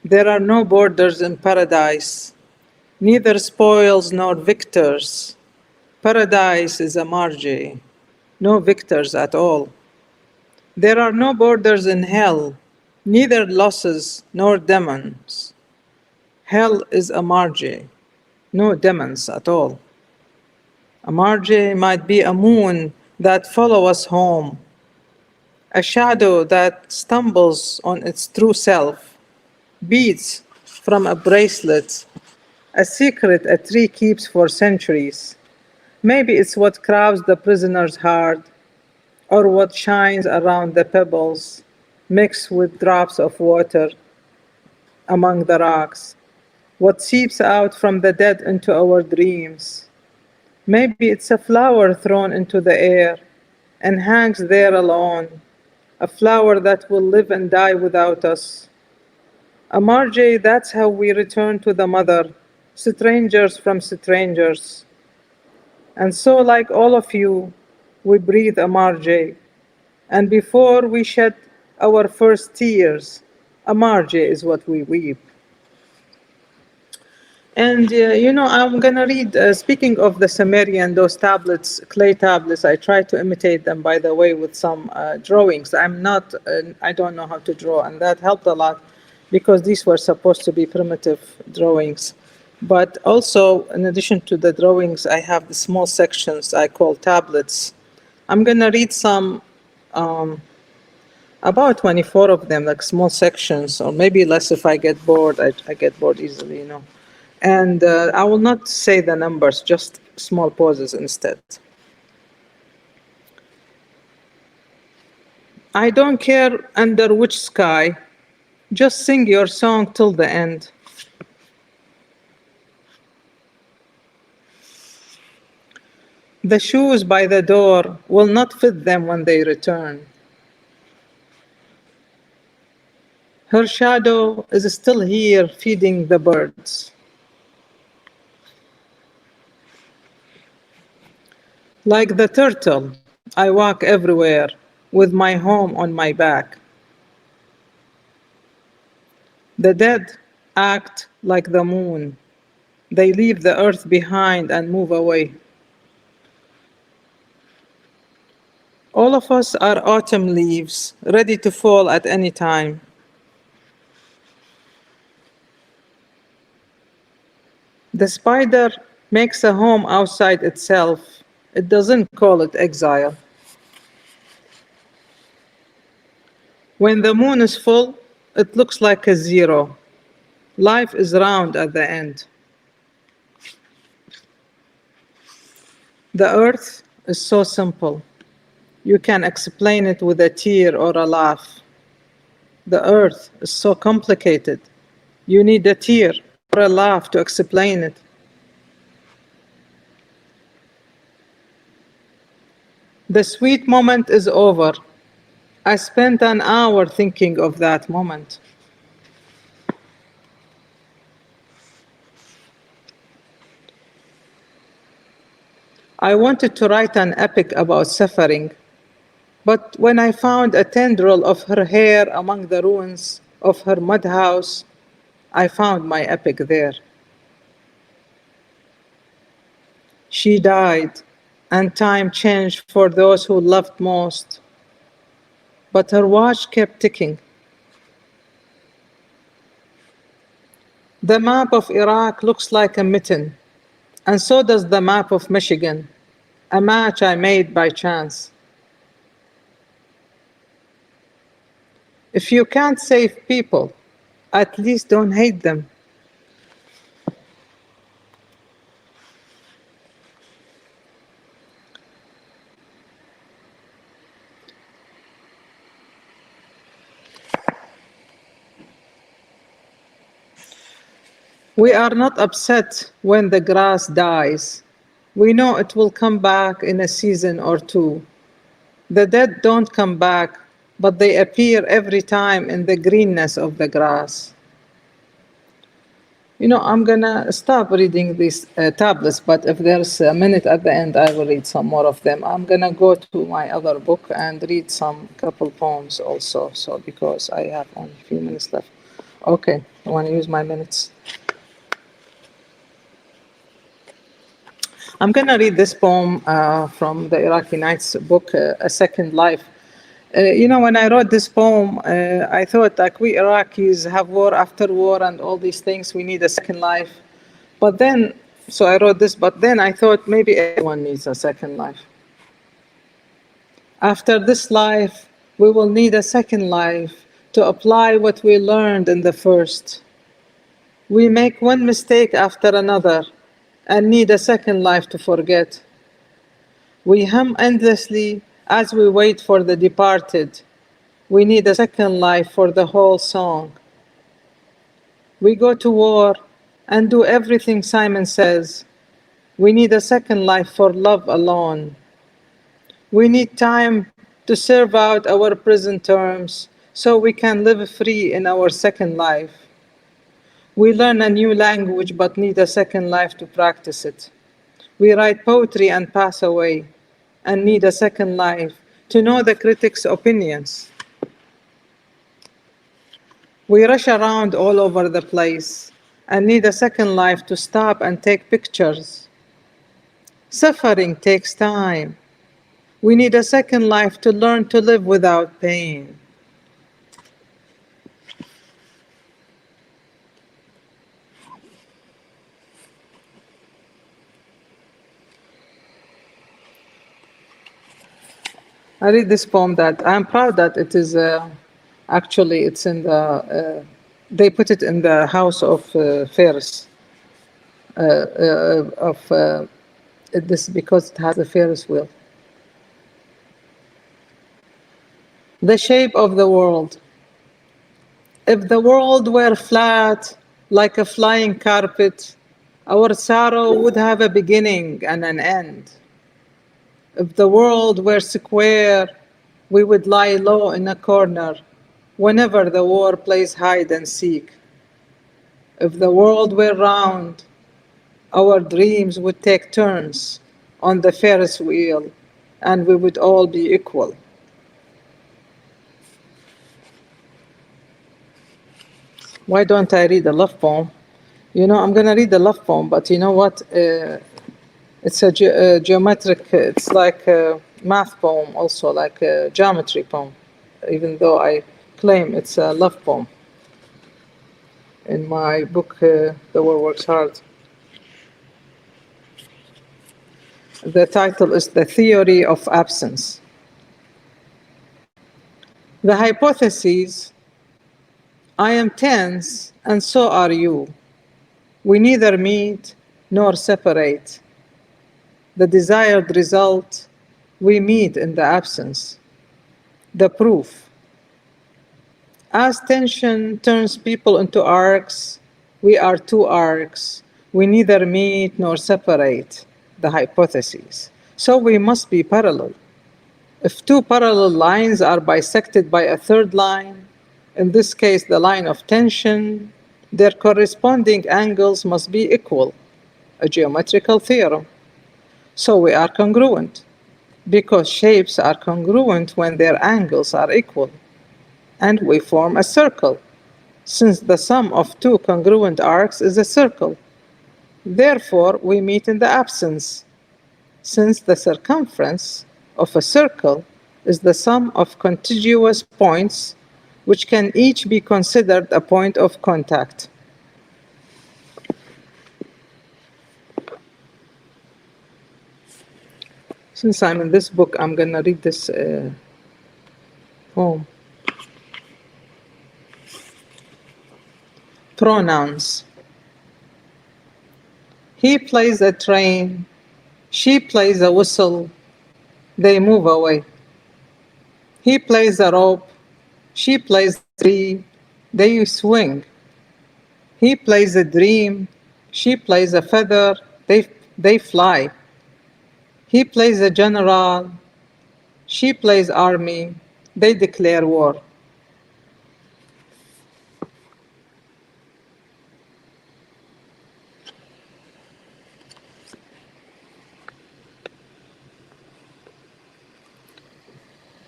Speaker 4: There are no borders in paradise, neither spoils nor victors. Paradise is a marge, no victors at all. There are no borders in hell, neither losses nor demons. Hell is a marge, no demons at all. A marge might be a moon that follows us home, a shadow that stumbles on its true self, beads from a bracelet, a secret a tree keeps for centuries. Maybe it's what crowds the prisoner's heart, or what shines around the pebbles, mixed with drops of water among the rocks, what seeps out from the dead into our dreams. Maybe it's a flower thrown into the air and hangs there alone, a flower that will live and die without us. Amarje, that's how we return to the mother, strangers from strangers. And so, like all of you, we breathe Amarje. And before we shed our first tears, Amarje is what we weep. And I'm gonna read. Speaking of the Sumerian, those tablets, clay tablets, I try to imitate them, by the way, with some drawings. I don't know how to draw, and that helped a lot, because these were supposed to be primitive drawings. But also, in addition to the drawings, I have the small sections I call tablets. I'm gonna read some, about 24 of them, like small sections, or maybe less if I get bored. I get bored easily, And I will not say the numbers, just small pauses instead. I don't care under which sky, just sing your song till the end. The shoes by the door will not fit them when they return. Her shadow is still here feeding the birds. Like the turtle, I walk everywhere with my home on my back. The dead act like the moon. They leave the earth behind and move away. All of us are autumn leaves, ready to fall at any time. The spider makes a home outside itself. It doesn't call it exile. When the moon is full, it looks like a zero. Life is round at the end. The earth is so simple. You can explain it with a tear or a laugh. The earth is so complicated. You need a tear or a laugh to explain it. The sweet moment is over. I spent an hour thinking of that moment. I wanted to write an epic about suffering, but when I found a tendril of her hair among the ruins of her mud house, I found my epic there. She died, and time changed for those who loved most, but her watch kept ticking. The map of Iraq looks like a mitten, and so does the map of Michigan, a match I made by chance. If you can't save people, at least don't hate them. We are not upset when the grass dies. We know it will come back in a season or two. The dead don't come back, but they appear every time in the greenness of the grass. You know, I'm gonna stop reading these tablets, but if there's a minute at the end, I will read some more of them. I'm gonna go to my other book and read some couple poems also, so because I have only a few minutes left. Okay, I wanna use my minutes. I'm going to read this poem from the Iraqi Nights book, A Second Life. You know, when I wrote this poem, I thought like we Iraqis have war after war and all these things, we need a second life. But then, so I wrote this, but then I thought maybe everyone needs a second life. After this life, we will need a second life to apply what we learned in the first. We make one mistake after another and need a second life to forget. We hum endlessly as we wait for the departed. We need a second life for the whole song. We go to war and do everything Simon says. We need a second life for love alone. We need time to serve out our prison terms so we can live free in our second life. We learn a new language but need a second life to practice it. We write poetry and pass away and need a second life to know the critics' opinions. We rush around all over the place and need a second life to stop and take pictures. Suffering takes time. We need a second life to learn to live without pain. I read this poem that I'm proud that it is actually it's in the they put it in the house of Ferris this because it has a Ferris wheel. The shape of the world. If the world were flat like a flying carpet, our sorrow would have a beginning and an end. If the world were square, we would lie low in a corner, whenever the war plays hide and seek. If the world were round, our dreams would take turns on the Ferris wheel, and we would all be equal. Why don't I read a love poem? You know, I'm going to read a love poem, but you know what? It's a geometric, it's like a math poem, also like a geometry poem, even though I claim it's a love poem. In my book, The World Works Hard. The title is The Theory of Absence. The hypothesis: I am tense, and so are you. We neither meet nor separate. The desired result: we meet in the absence. The proof: as tension turns people into arcs, we are two arcs. We neither meet nor separate. The hypothesis: so we must be parallel. If two parallel lines are bisected by a third line, in this case the line of tension, their corresponding angles must be equal, a geometrical theorem. So we are congruent, because shapes are congruent when their angles are equal. And we form a circle, since the sum of two congruent arcs is a circle. Therefore, we meet in the absence, since the circumference of a circle is the sum of contiguous points, which can each be considered a point of contact. Since I'm in this book, I'm going to read this poem. Pronouns. He plays a train, she plays a whistle, they move away. He plays a rope, she plays a tree, they swing. He plays a dream, she plays a feather, they fly. He plays a general, she plays army, they declare war.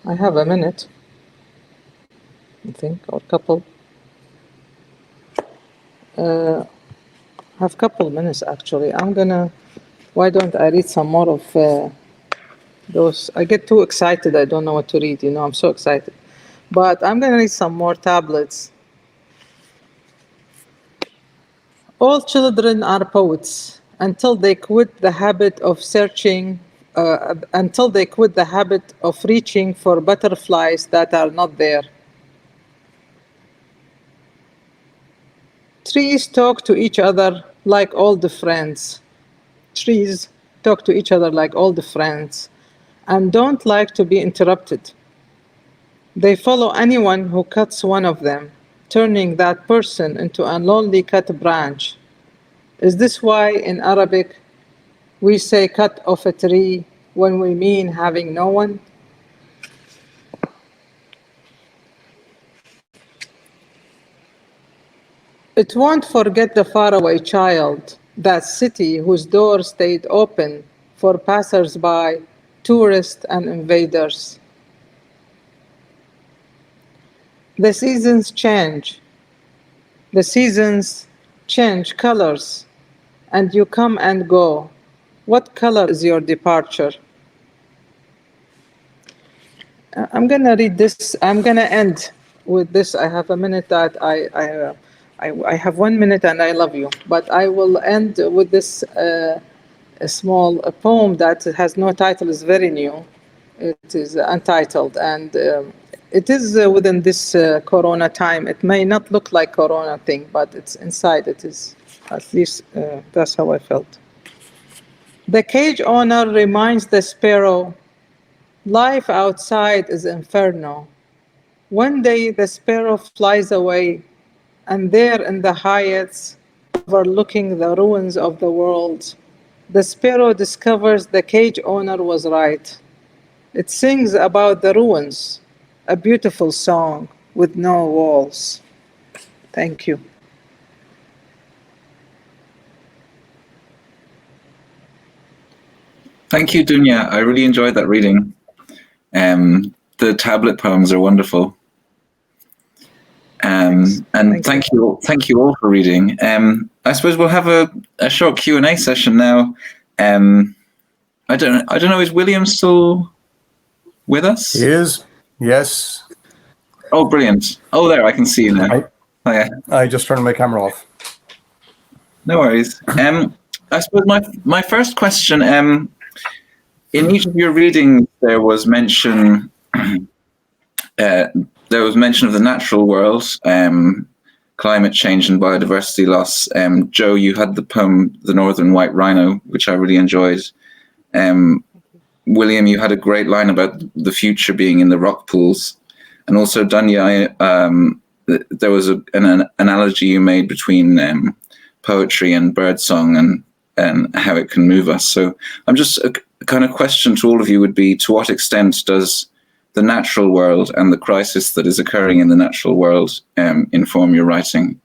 Speaker 4: I have a minute, I think, or a couple. I have a couple minutes, actually. Why don't I read some more of those? I get too excited, I don't know what to read, you know, I'm so excited. But I'm going to read some more tablets. All children are poets until they quit the habit of searching, until they quit the habit of reaching for butterflies that are not there. Trees talk to each other like old friends. Trees talk to each other like old friends and don't like to be interrupted. They follow anyone who cuts one of them, turning that person into a lonely cut branch. Is this why in Arabic we say cut off a tree when we mean having no one? It won't forget the faraway child, that city whose door stayed open for passers-by, tourists and invaders. The seasons change. The seasons change colors, and you come and go. What color is your departure? I'm going to read this. I'm going to end with this. I have a minute that I have 1 minute and I love you. But I will end with this a small poem that has no title, is very new. It is untitled, and it is within this Corona time. It may not look like Corona thing, but it's inside. It is, at least that's how I felt. The cage owner reminds the sparrow, life outside is inferno. One day the sparrow flies away, and there in the heights, overlooking the ruins of the world, the sparrow discovers the cage owner was right. It sings about the ruins, a beautiful song, with no walls. Thank you.
Speaker 2: Thank you, Dunya. I really enjoyed that reading. The tablet poems are wonderful. And thank you all for reading. I suppose we'll have a short Q&A session now. I don't know. Is William still with us?
Speaker 1: He is. Yes.
Speaker 2: Oh, brilliant. Oh, there, I can see you now.
Speaker 1: I just turned my camera off.
Speaker 2: No worries. I suppose my first question, in each of your readings, there was mention of the natural world, climate change and biodiversity loss. Joe, you had the poem "The Northern White Rhino," which I really enjoyed. William, you had a great line about the future being in the rock pools, and also Dunya, there was an analogy you made between poetry and birdsong and how it can move us. So I'm just a kind of question to all of you would be, to what extent does the natural world and the crisis that is occurring in the natural world inform your writing?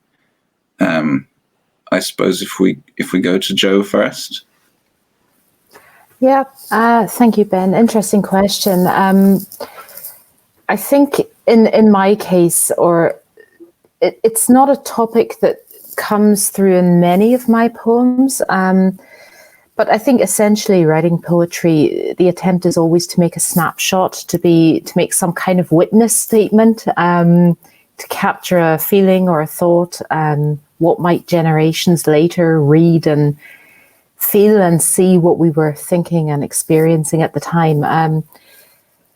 Speaker 2: I suppose if we go to Joe first.
Speaker 3: Yeah, thank you, Ben. Interesting question. I think in my case, it's not a topic that comes through in many of my poems, but I think essentially writing poetry, the attempt is always to make a snapshot, to make some kind of witness statement, to capture a feeling or a thought, what might generations later read and feel and see what we were thinking and experiencing at the time.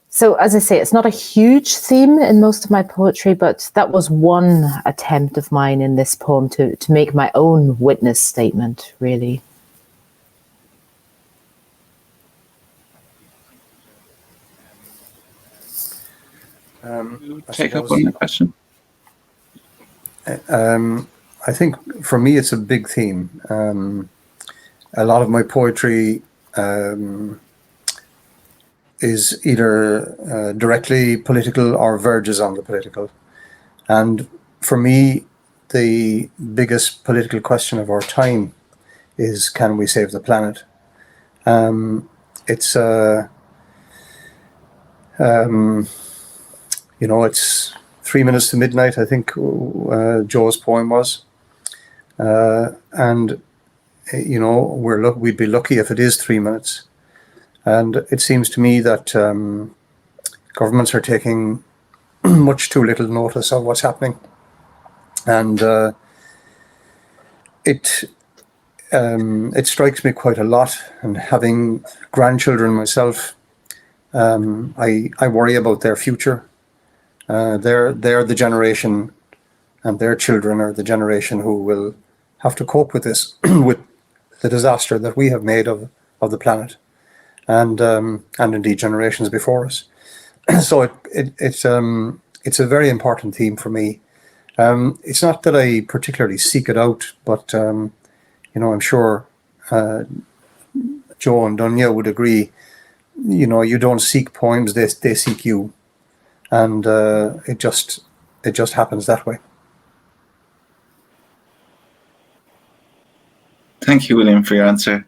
Speaker 3: So as I say, it's not a huge theme in most of my poetry, but that was one attempt of mine in this poem to make my own witness statement, really.
Speaker 2: Take up on the question.
Speaker 1: I think for me it's a big theme. A lot of my poetry is either directly political or verges on the political. And for me, the biggest political question of our time is, can we save the planet? It's it's 3 minutes to midnight, I think Joe's poem was. And we'd be lucky if it is 3 minutes. And it seems to me that governments are taking much too little notice of what's happening. And it strikes me quite a lot. And having grandchildren myself, I worry about their future. They're the generation, and their children are the generation who will have to cope with this, with the disaster that we have made of the planet, and indeed generations before us. So it's a very important theme for me. It's not that I particularly seek it out, but I'm sure Joe and Dunya would agree. You don't seek poems; they seek you, and it just happens that way.
Speaker 2: Thank you, William, for your answer.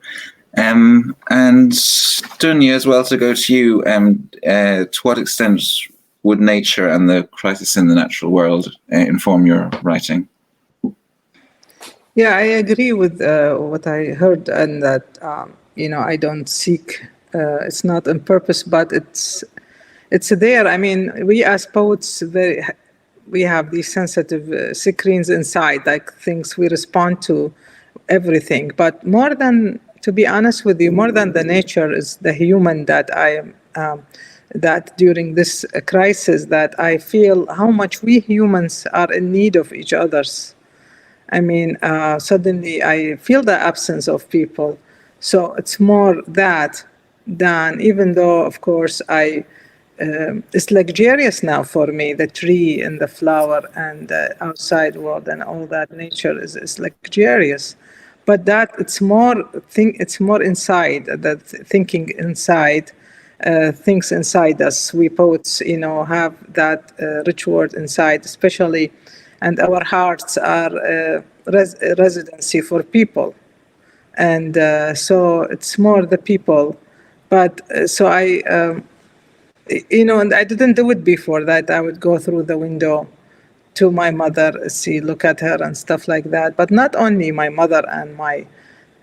Speaker 2: And Dunya, as well, to go to you, to what extent would nature and the crisis in the natural world inform your writing?
Speaker 4: Yeah, I agree with what I heard, and that, I don't seek, it's not on purpose, but it's there. I mean, we as poets, we have these sensitive screens inside, like things we respond to, everything. But more than, to be honest with you, more than the nature is the human that I am, that during this crisis that I feel how much we humans are in need of each other's. I mean, suddenly I feel the absence of people. So it's more that than, even though, of course, it's luxurious now for me, the tree and the flower and the outside world and all that nature is luxurious. But that it's more inside, that thinking inside things inside us. We poets, have that rich word inside, especially, and our hearts are residency for people. And so it's more the people. But so I, and I didn't do it before that. I would go through the window to my mother, look at her and stuff like that. But not only my mother and my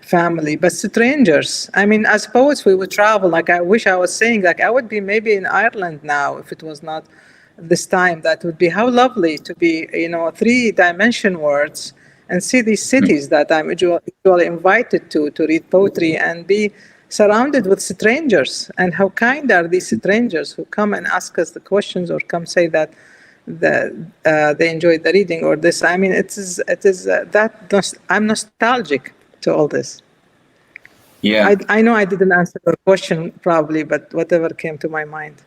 Speaker 4: family, but strangers. I mean, as poets, we would travel. Like, I wish I was saying, like, I would be maybe in Ireland now if it was not this time. That would be how lovely to be, 3-dimension words and see these cities that I'm usually invited to read poetry and be surrounded with strangers. And how kind are these strangers who come and ask us the questions or come say that they enjoyed the reading or this. I mean, it is I'm nostalgic to all this.
Speaker 2: Yeah.
Speaker 4: I know I didn't answer your question probably, but whatever came to my mind.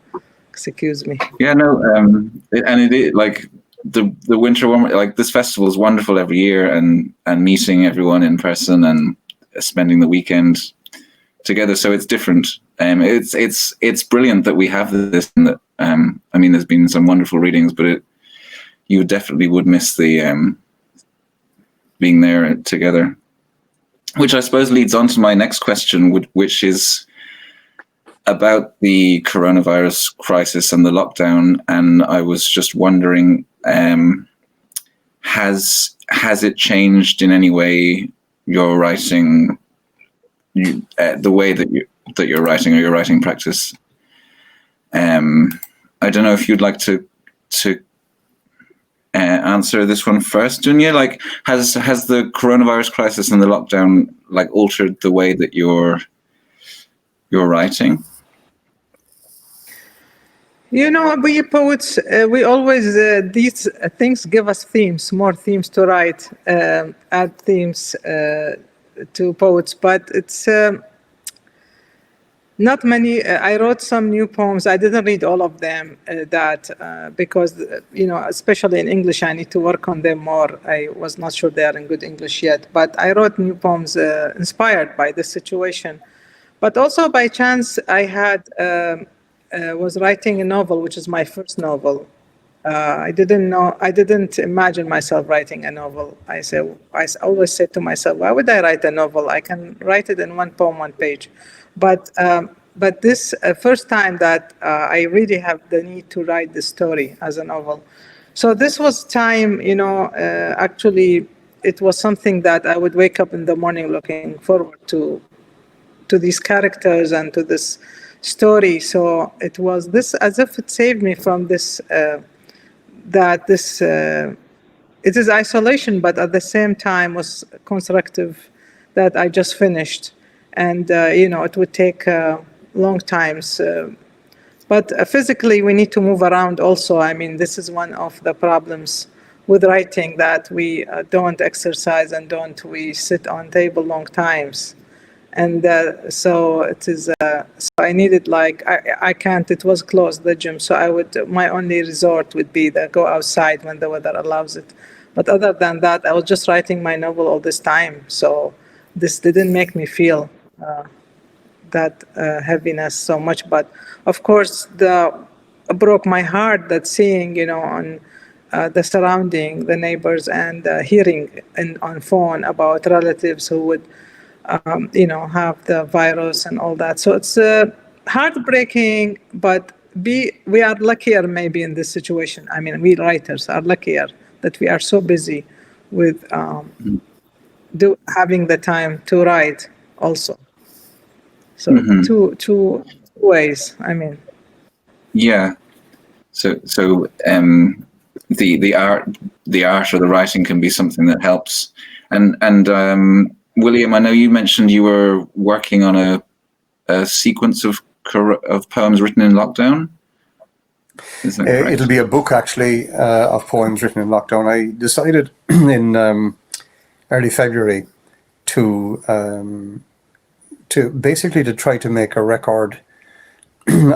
Speaker 4: Excuse me.
Speaker 2: Yeah, no, and it is like the winter warmer, like this festival is wonderful every year, and meeting everyone in person and spending the weekend together. So it's different. It's brilliant that we have this. And that I mean, there's been some wonderful readings, but you definitely would miss the being there together. Which I suppose leads on to my next question, which is about the coronavirus crisis and the lockdown. And I was just wondering, has it changed in any way your writing, the way that you're writing or your writing practice? I don't know if you'd like to answer this one first, Dunya. Like, has the coronavirus crisis and the lockdown like altered the way that you're writing?
Speaker 4: We poets, we always, these things give us themes, more themes to write, add themes to poets, but it's not many. I wrote some new poems. I didn't read all of them because, especially in English, I need to work on them more. I was not sure they are in good English yet, but I wrote new poems inspired by this situation. But also by chance, I was writing a novel, which is my first novel. I didn't imagine myself writing a novel. I always said to myself, why would I write a novel? I can write it in one poem, one page. But this first time that I really have the need to write the story as a novel. So this was time, actually, it was something that I would wake up in the morning looking forward to these characters and to this story. So it was this, as if it saved me from this, it is isolation, but at the same time was constructive that I just finished. And, it would take long times. But physically, we need to move around also. I mean, this is one of the problems with writing, that we don't exercise and we sit on table long times. And so it is, so I needed, like, I can't, it was closed, the gym. So my only resort would be to go outside when the weather allows it. But other than that, I was just writing my novel all this time. So this didn't make me feel that heaviness so much. But of course, it broke my heart that seeing, on the surrounding, the neighbors, and hearing on phone about relatives who would, have the virus and all that. So it's heartbreaking, but we are luckier maybe in this situation. I mean, we writers are luckier that we are so busy with having the time to write also. So two ways, I mean.
Speaker 2: Yeah. So the art or the writing can be something that helps. And William, I know you mentioned you were working on a sequence of poems written in lockdown. Is that correct?
Speaker 1: It'll be a book, actually, of poems written in lockdown. I decided in early February to basically to try to make a record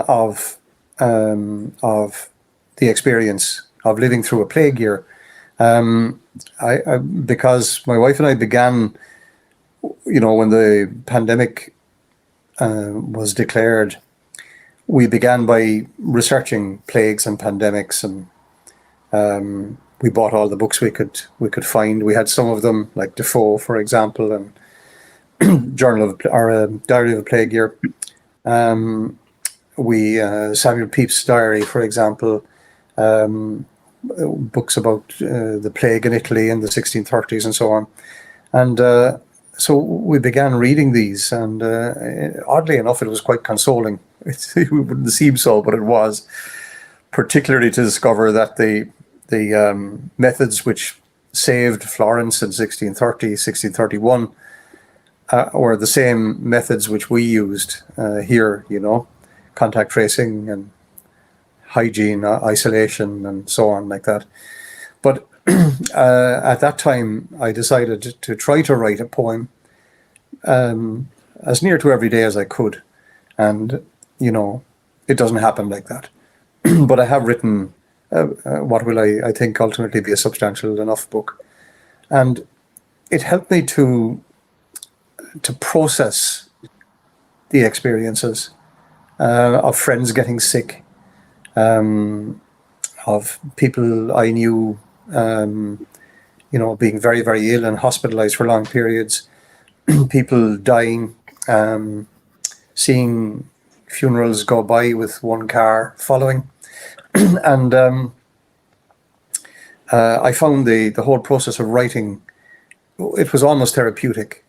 Speaker 1: of the experience of living through a plague year. Because my wife and I began, when the pandemic was declared, we began by researching plagues and pandemics, and we bought all the books we could find. We had some of them, like Defoe, for example, and Diary of a Plague Year. Samuel Pepys' diary, for example, books about the plague in Italy in the 1630s and so on. And so we began reading these, and oddly enough, it was quite consoling. It wouldn't seem so, but it was, particularly to discover that the methods which saved Florence in 1630, 1631 were the same methods which we used here, contact tracing and hygiene, isolation, and so on like that. But at that time, I decided to try to write a poem as near to every day as I could. And, it doesn't happen like that. But I have written what will I think ultimately be a substantial enough book. And it helped me to process the experiences of friends getting sick, of people I knew, being very, very ill and hospitalized for long periods, people dying, seeing funerals go by with one car following. And I found the whole process of writing, it was almost therapeutic.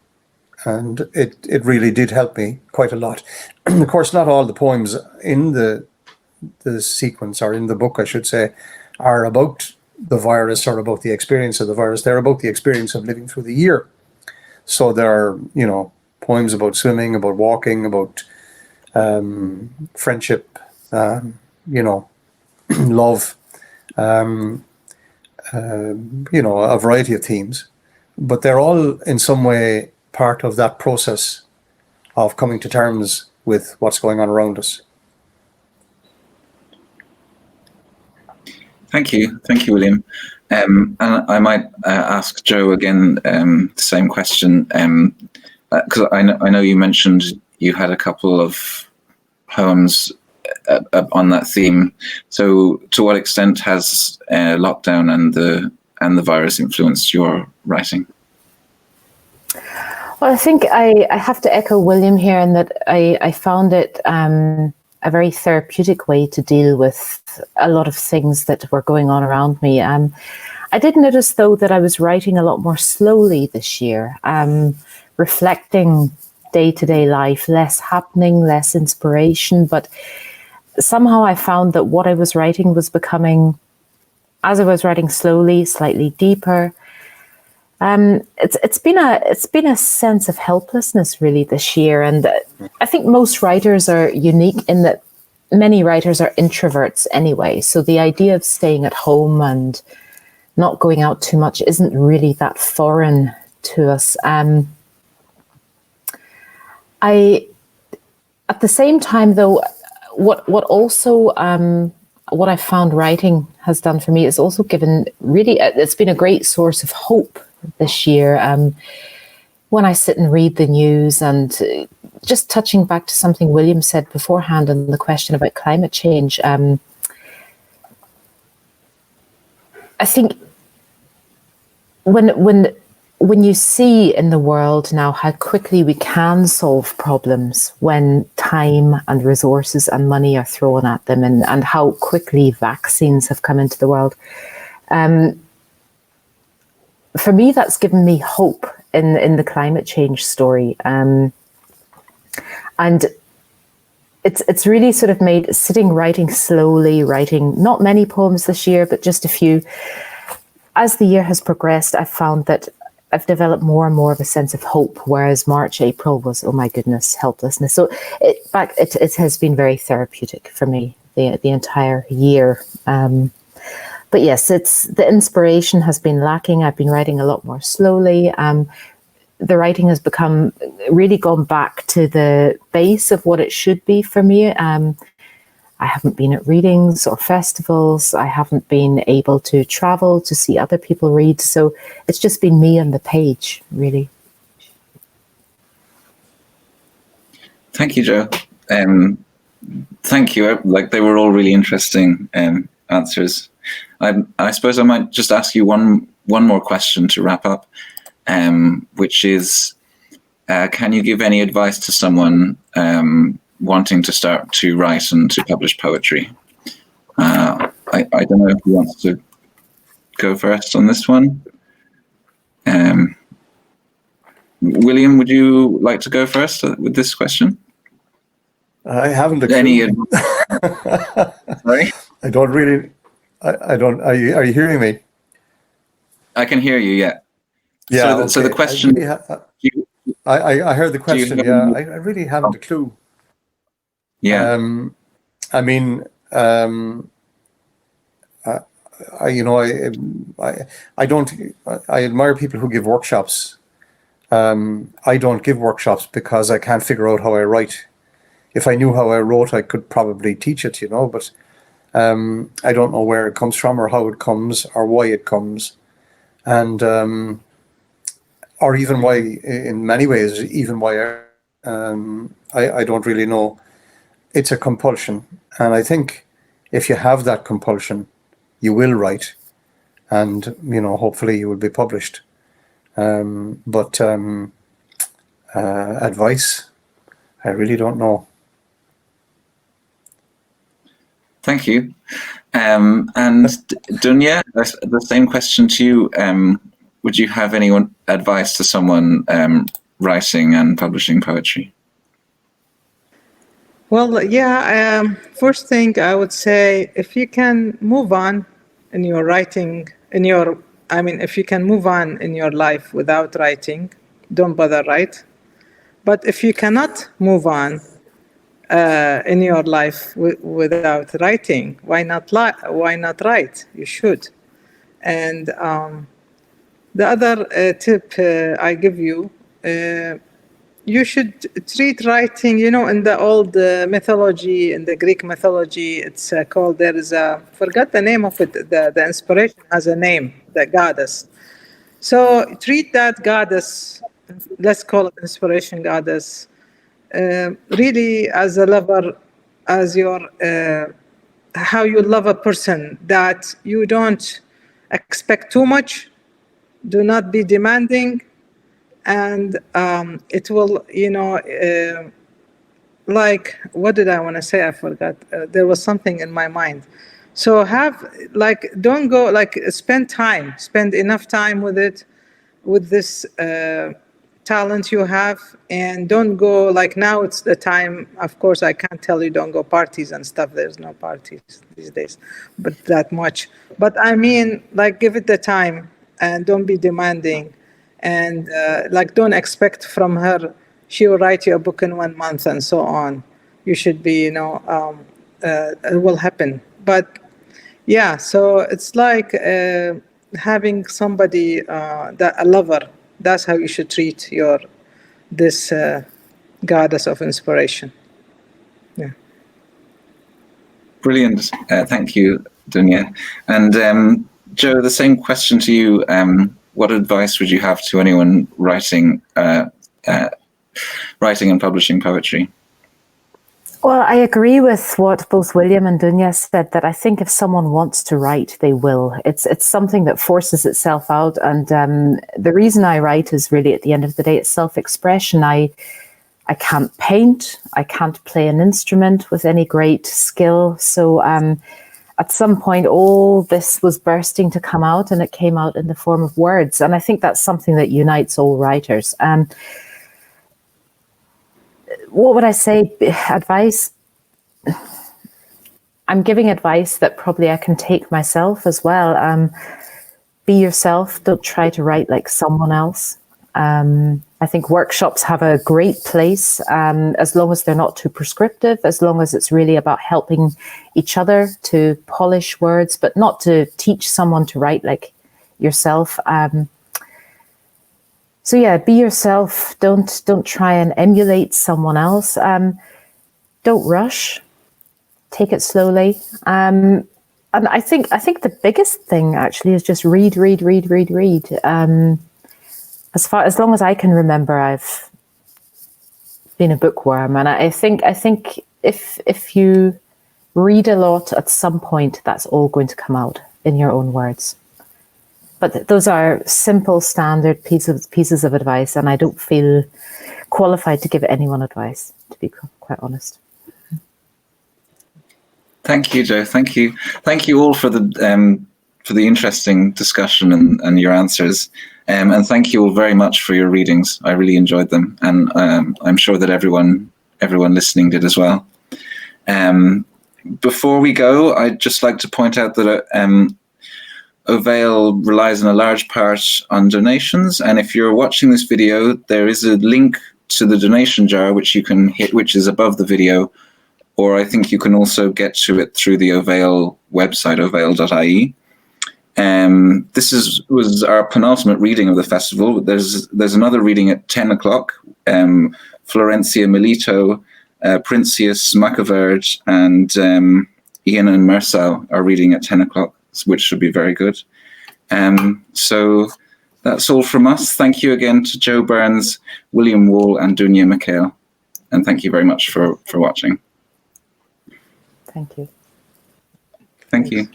Speaker 1: And it really did help me quite a lot. Of course, not all the poems in the sequence, or in the book, I should say, are about the virus or about the experience of the virus. They're about the experience of living through the year. So there are, poems about swimming, about walking, about friendship, love, a variety of themes. But they're all in some way part of that process of coming to terms with what's going on around us.
Speaker 2: Thank you, William. And I might ask Joe again the same question, because I know you mentioned you had a couple of poems on that theme. So, to what extent has lockdown and the virus influenced your writing?
Speaker 3: Well, I think I have to echo William here in that I found it a very therapeutic way to deal with a lot of things that were going on around me. I did notice, though, that I was writing a lot more slowly this year, reflecting day-to-day life, less happening, less inspiration. But somehow I found that what I was writing was becoming, as I was writing slowly, slightly deeper. It's been a sense of helplessness really this year, and I think most writers are unique in that many writers are introverts anyway. So the idea of staying at home and not going out too much isn't really that foreign to us. At the same time, though, what I found writing has done for me is also given really, it's been a great source of hope this year. When I sit and read the news, and just touching back to something William said beforehand on the question about climate change, I think when you see in the world now how quickly we can solve problems when time and resources and money are thrown at them, and how quickly vaccines have come into the world, for me, that's given me hope in the climate change story. And it's really sort of made writing slowly, writing not many poems this year, but just a few. As the year has progressed, I've found that I've developed more and more of a sense of hope, whereas March, April was, oh my goodness, helplessness. So it has been very therapeutic for me, the entire year. But yes, the inspiration has been lacking. I've been writing a lot more slowly. The writing has really gone back to the base of what it should be for me. I haven't been at readings or festivals. I haven't been able to travel to see other people read. So it's just been me on the page, really.
Speaker 2: Thank you, Joe. Thank you. Like, they were all really interesting answers. I suppose I might just ask you one more question to wrap up, which is, can you give any advice to someone wanting to start to write and to publish poetry? I don't know who wants to go first on this one. William, would you like to go first with this question?
Speaker 1: I haven't a clue.
Speaker 2: Any Sorry?
Speaker 1: I don't really. I don't. Are you hearing me?
Speaker 2: I can hear you. Yeah.
Speaker 1: Yeah.
Speaker 2: So the question.
Speaker 1: I heard the question. Yeah. I really haven't a clue.
Speaker 2: Yeah.
Speaker 1: I mean, I don't. I admire people who give workshops. I don't give workshops because I can't figure out how I write. If I knew how I wrote, I could probably teach it, but I don't know where it comes from or how it comes or why it comes. And, or even why, in many ways, even why I don't really know. It's a compulsion. And I think if you have that compulsion, you will write and, hopefully you will be published. But advice, I really don't know.
Speaker 2: Thank you. And Dunya, the same question to you. Would you have any advice to someone writing and publishing poetry?
Speaker 4: Well, yeah. First thing I would say, if you can move on in your writing, if you can move on in your life without writing, don't bother write. But if you cannot move on in your life without writing, why not write? You should. And the other tip I give you, you should treat writing, in the old mythology, in the Greek mythology, it's called, forgot the name of it, the inspiration has a name, the goddess. So treat that goddess, let's call it inspiration goddess, really as a lover, as your, how you love a person, that you don't expect too much, do not be demanding, and it will, like, what did I want to say? I forgot. There was something in my mind. So don't go, spend enough time with it, with this talent you have, and don't go, now it's the time. Of course, I can't tell you don't go parties and stuff. There's no parties these days, but that much. But I mean, give it the time and don't be demanding. And don't expect from her, she will write you a book in 1 month and so on. You should be, it will happen. But yeah, so it's like having somebody, a lover. That's how you should treat this goddess of inspiration. Yeah.
Speaker 2: Brilliant. Thank you, Dunya. And Joe, the same question to you. What advice would you have to anyone writing and publishing poetry?
Speaker 3: Well, I agree with what both William and Dunya said, that I think if someone wants to write, they will. It's something that forces itself out. And the reason I write is really, at the end of the day, it's self-expression. I can't paint. I can't play an instrument with any great skill. So at some point, all this was bursting to come out, and it came out in the form of words. And I think that's something that unites all writers. What would I say? Advice? I'm giving advice that probably I can take myself as well. Be yourself. Don't try to write like someone else. I think workshops have a great place, as long as they're not too prescriptive, as long as it's really about helping each other to polish words, but not to teach someone to write like yourself. So yeah, be yourself. Don't try and emulate someone else. Don't rush. Take it slowly. And I think the biggest thing actually is just read. As long as I can remember, I've been a bookworm, and I think if you read a lot, at some point that's all going to come out in your own words. But those are simple, standard pieces of advice, and I don't feel qualified to give anyone advice, to be quite honest.
Speaker 2: Thank you, Jo. Thank you all for the interesting discussion and your answers. And thank you all very much for your readings. I really enjoyed them, and I'm sure that everyone listening did as well. Before we go, I'd just like to point out that Ovail relies in a large part on donations, and if you're watching this video, there is a link to the donation jar which you can hit, which is above the video, or I think you can also get to it through the Ovail website, ovail.ie. This was our penultimate reading of the festival. There's another reading at 10 o'clock. Florencia Milito, Princius Macaverd, and Ian and Mersau are reading at 10 o'clock, which should be very good. So that's all from us. Thank you again to Jo Burns, William Wall, and Dunya Mikhail. And thank you very much for watching.
Speaker 3: Thank you.
Speaker 2: Thank you.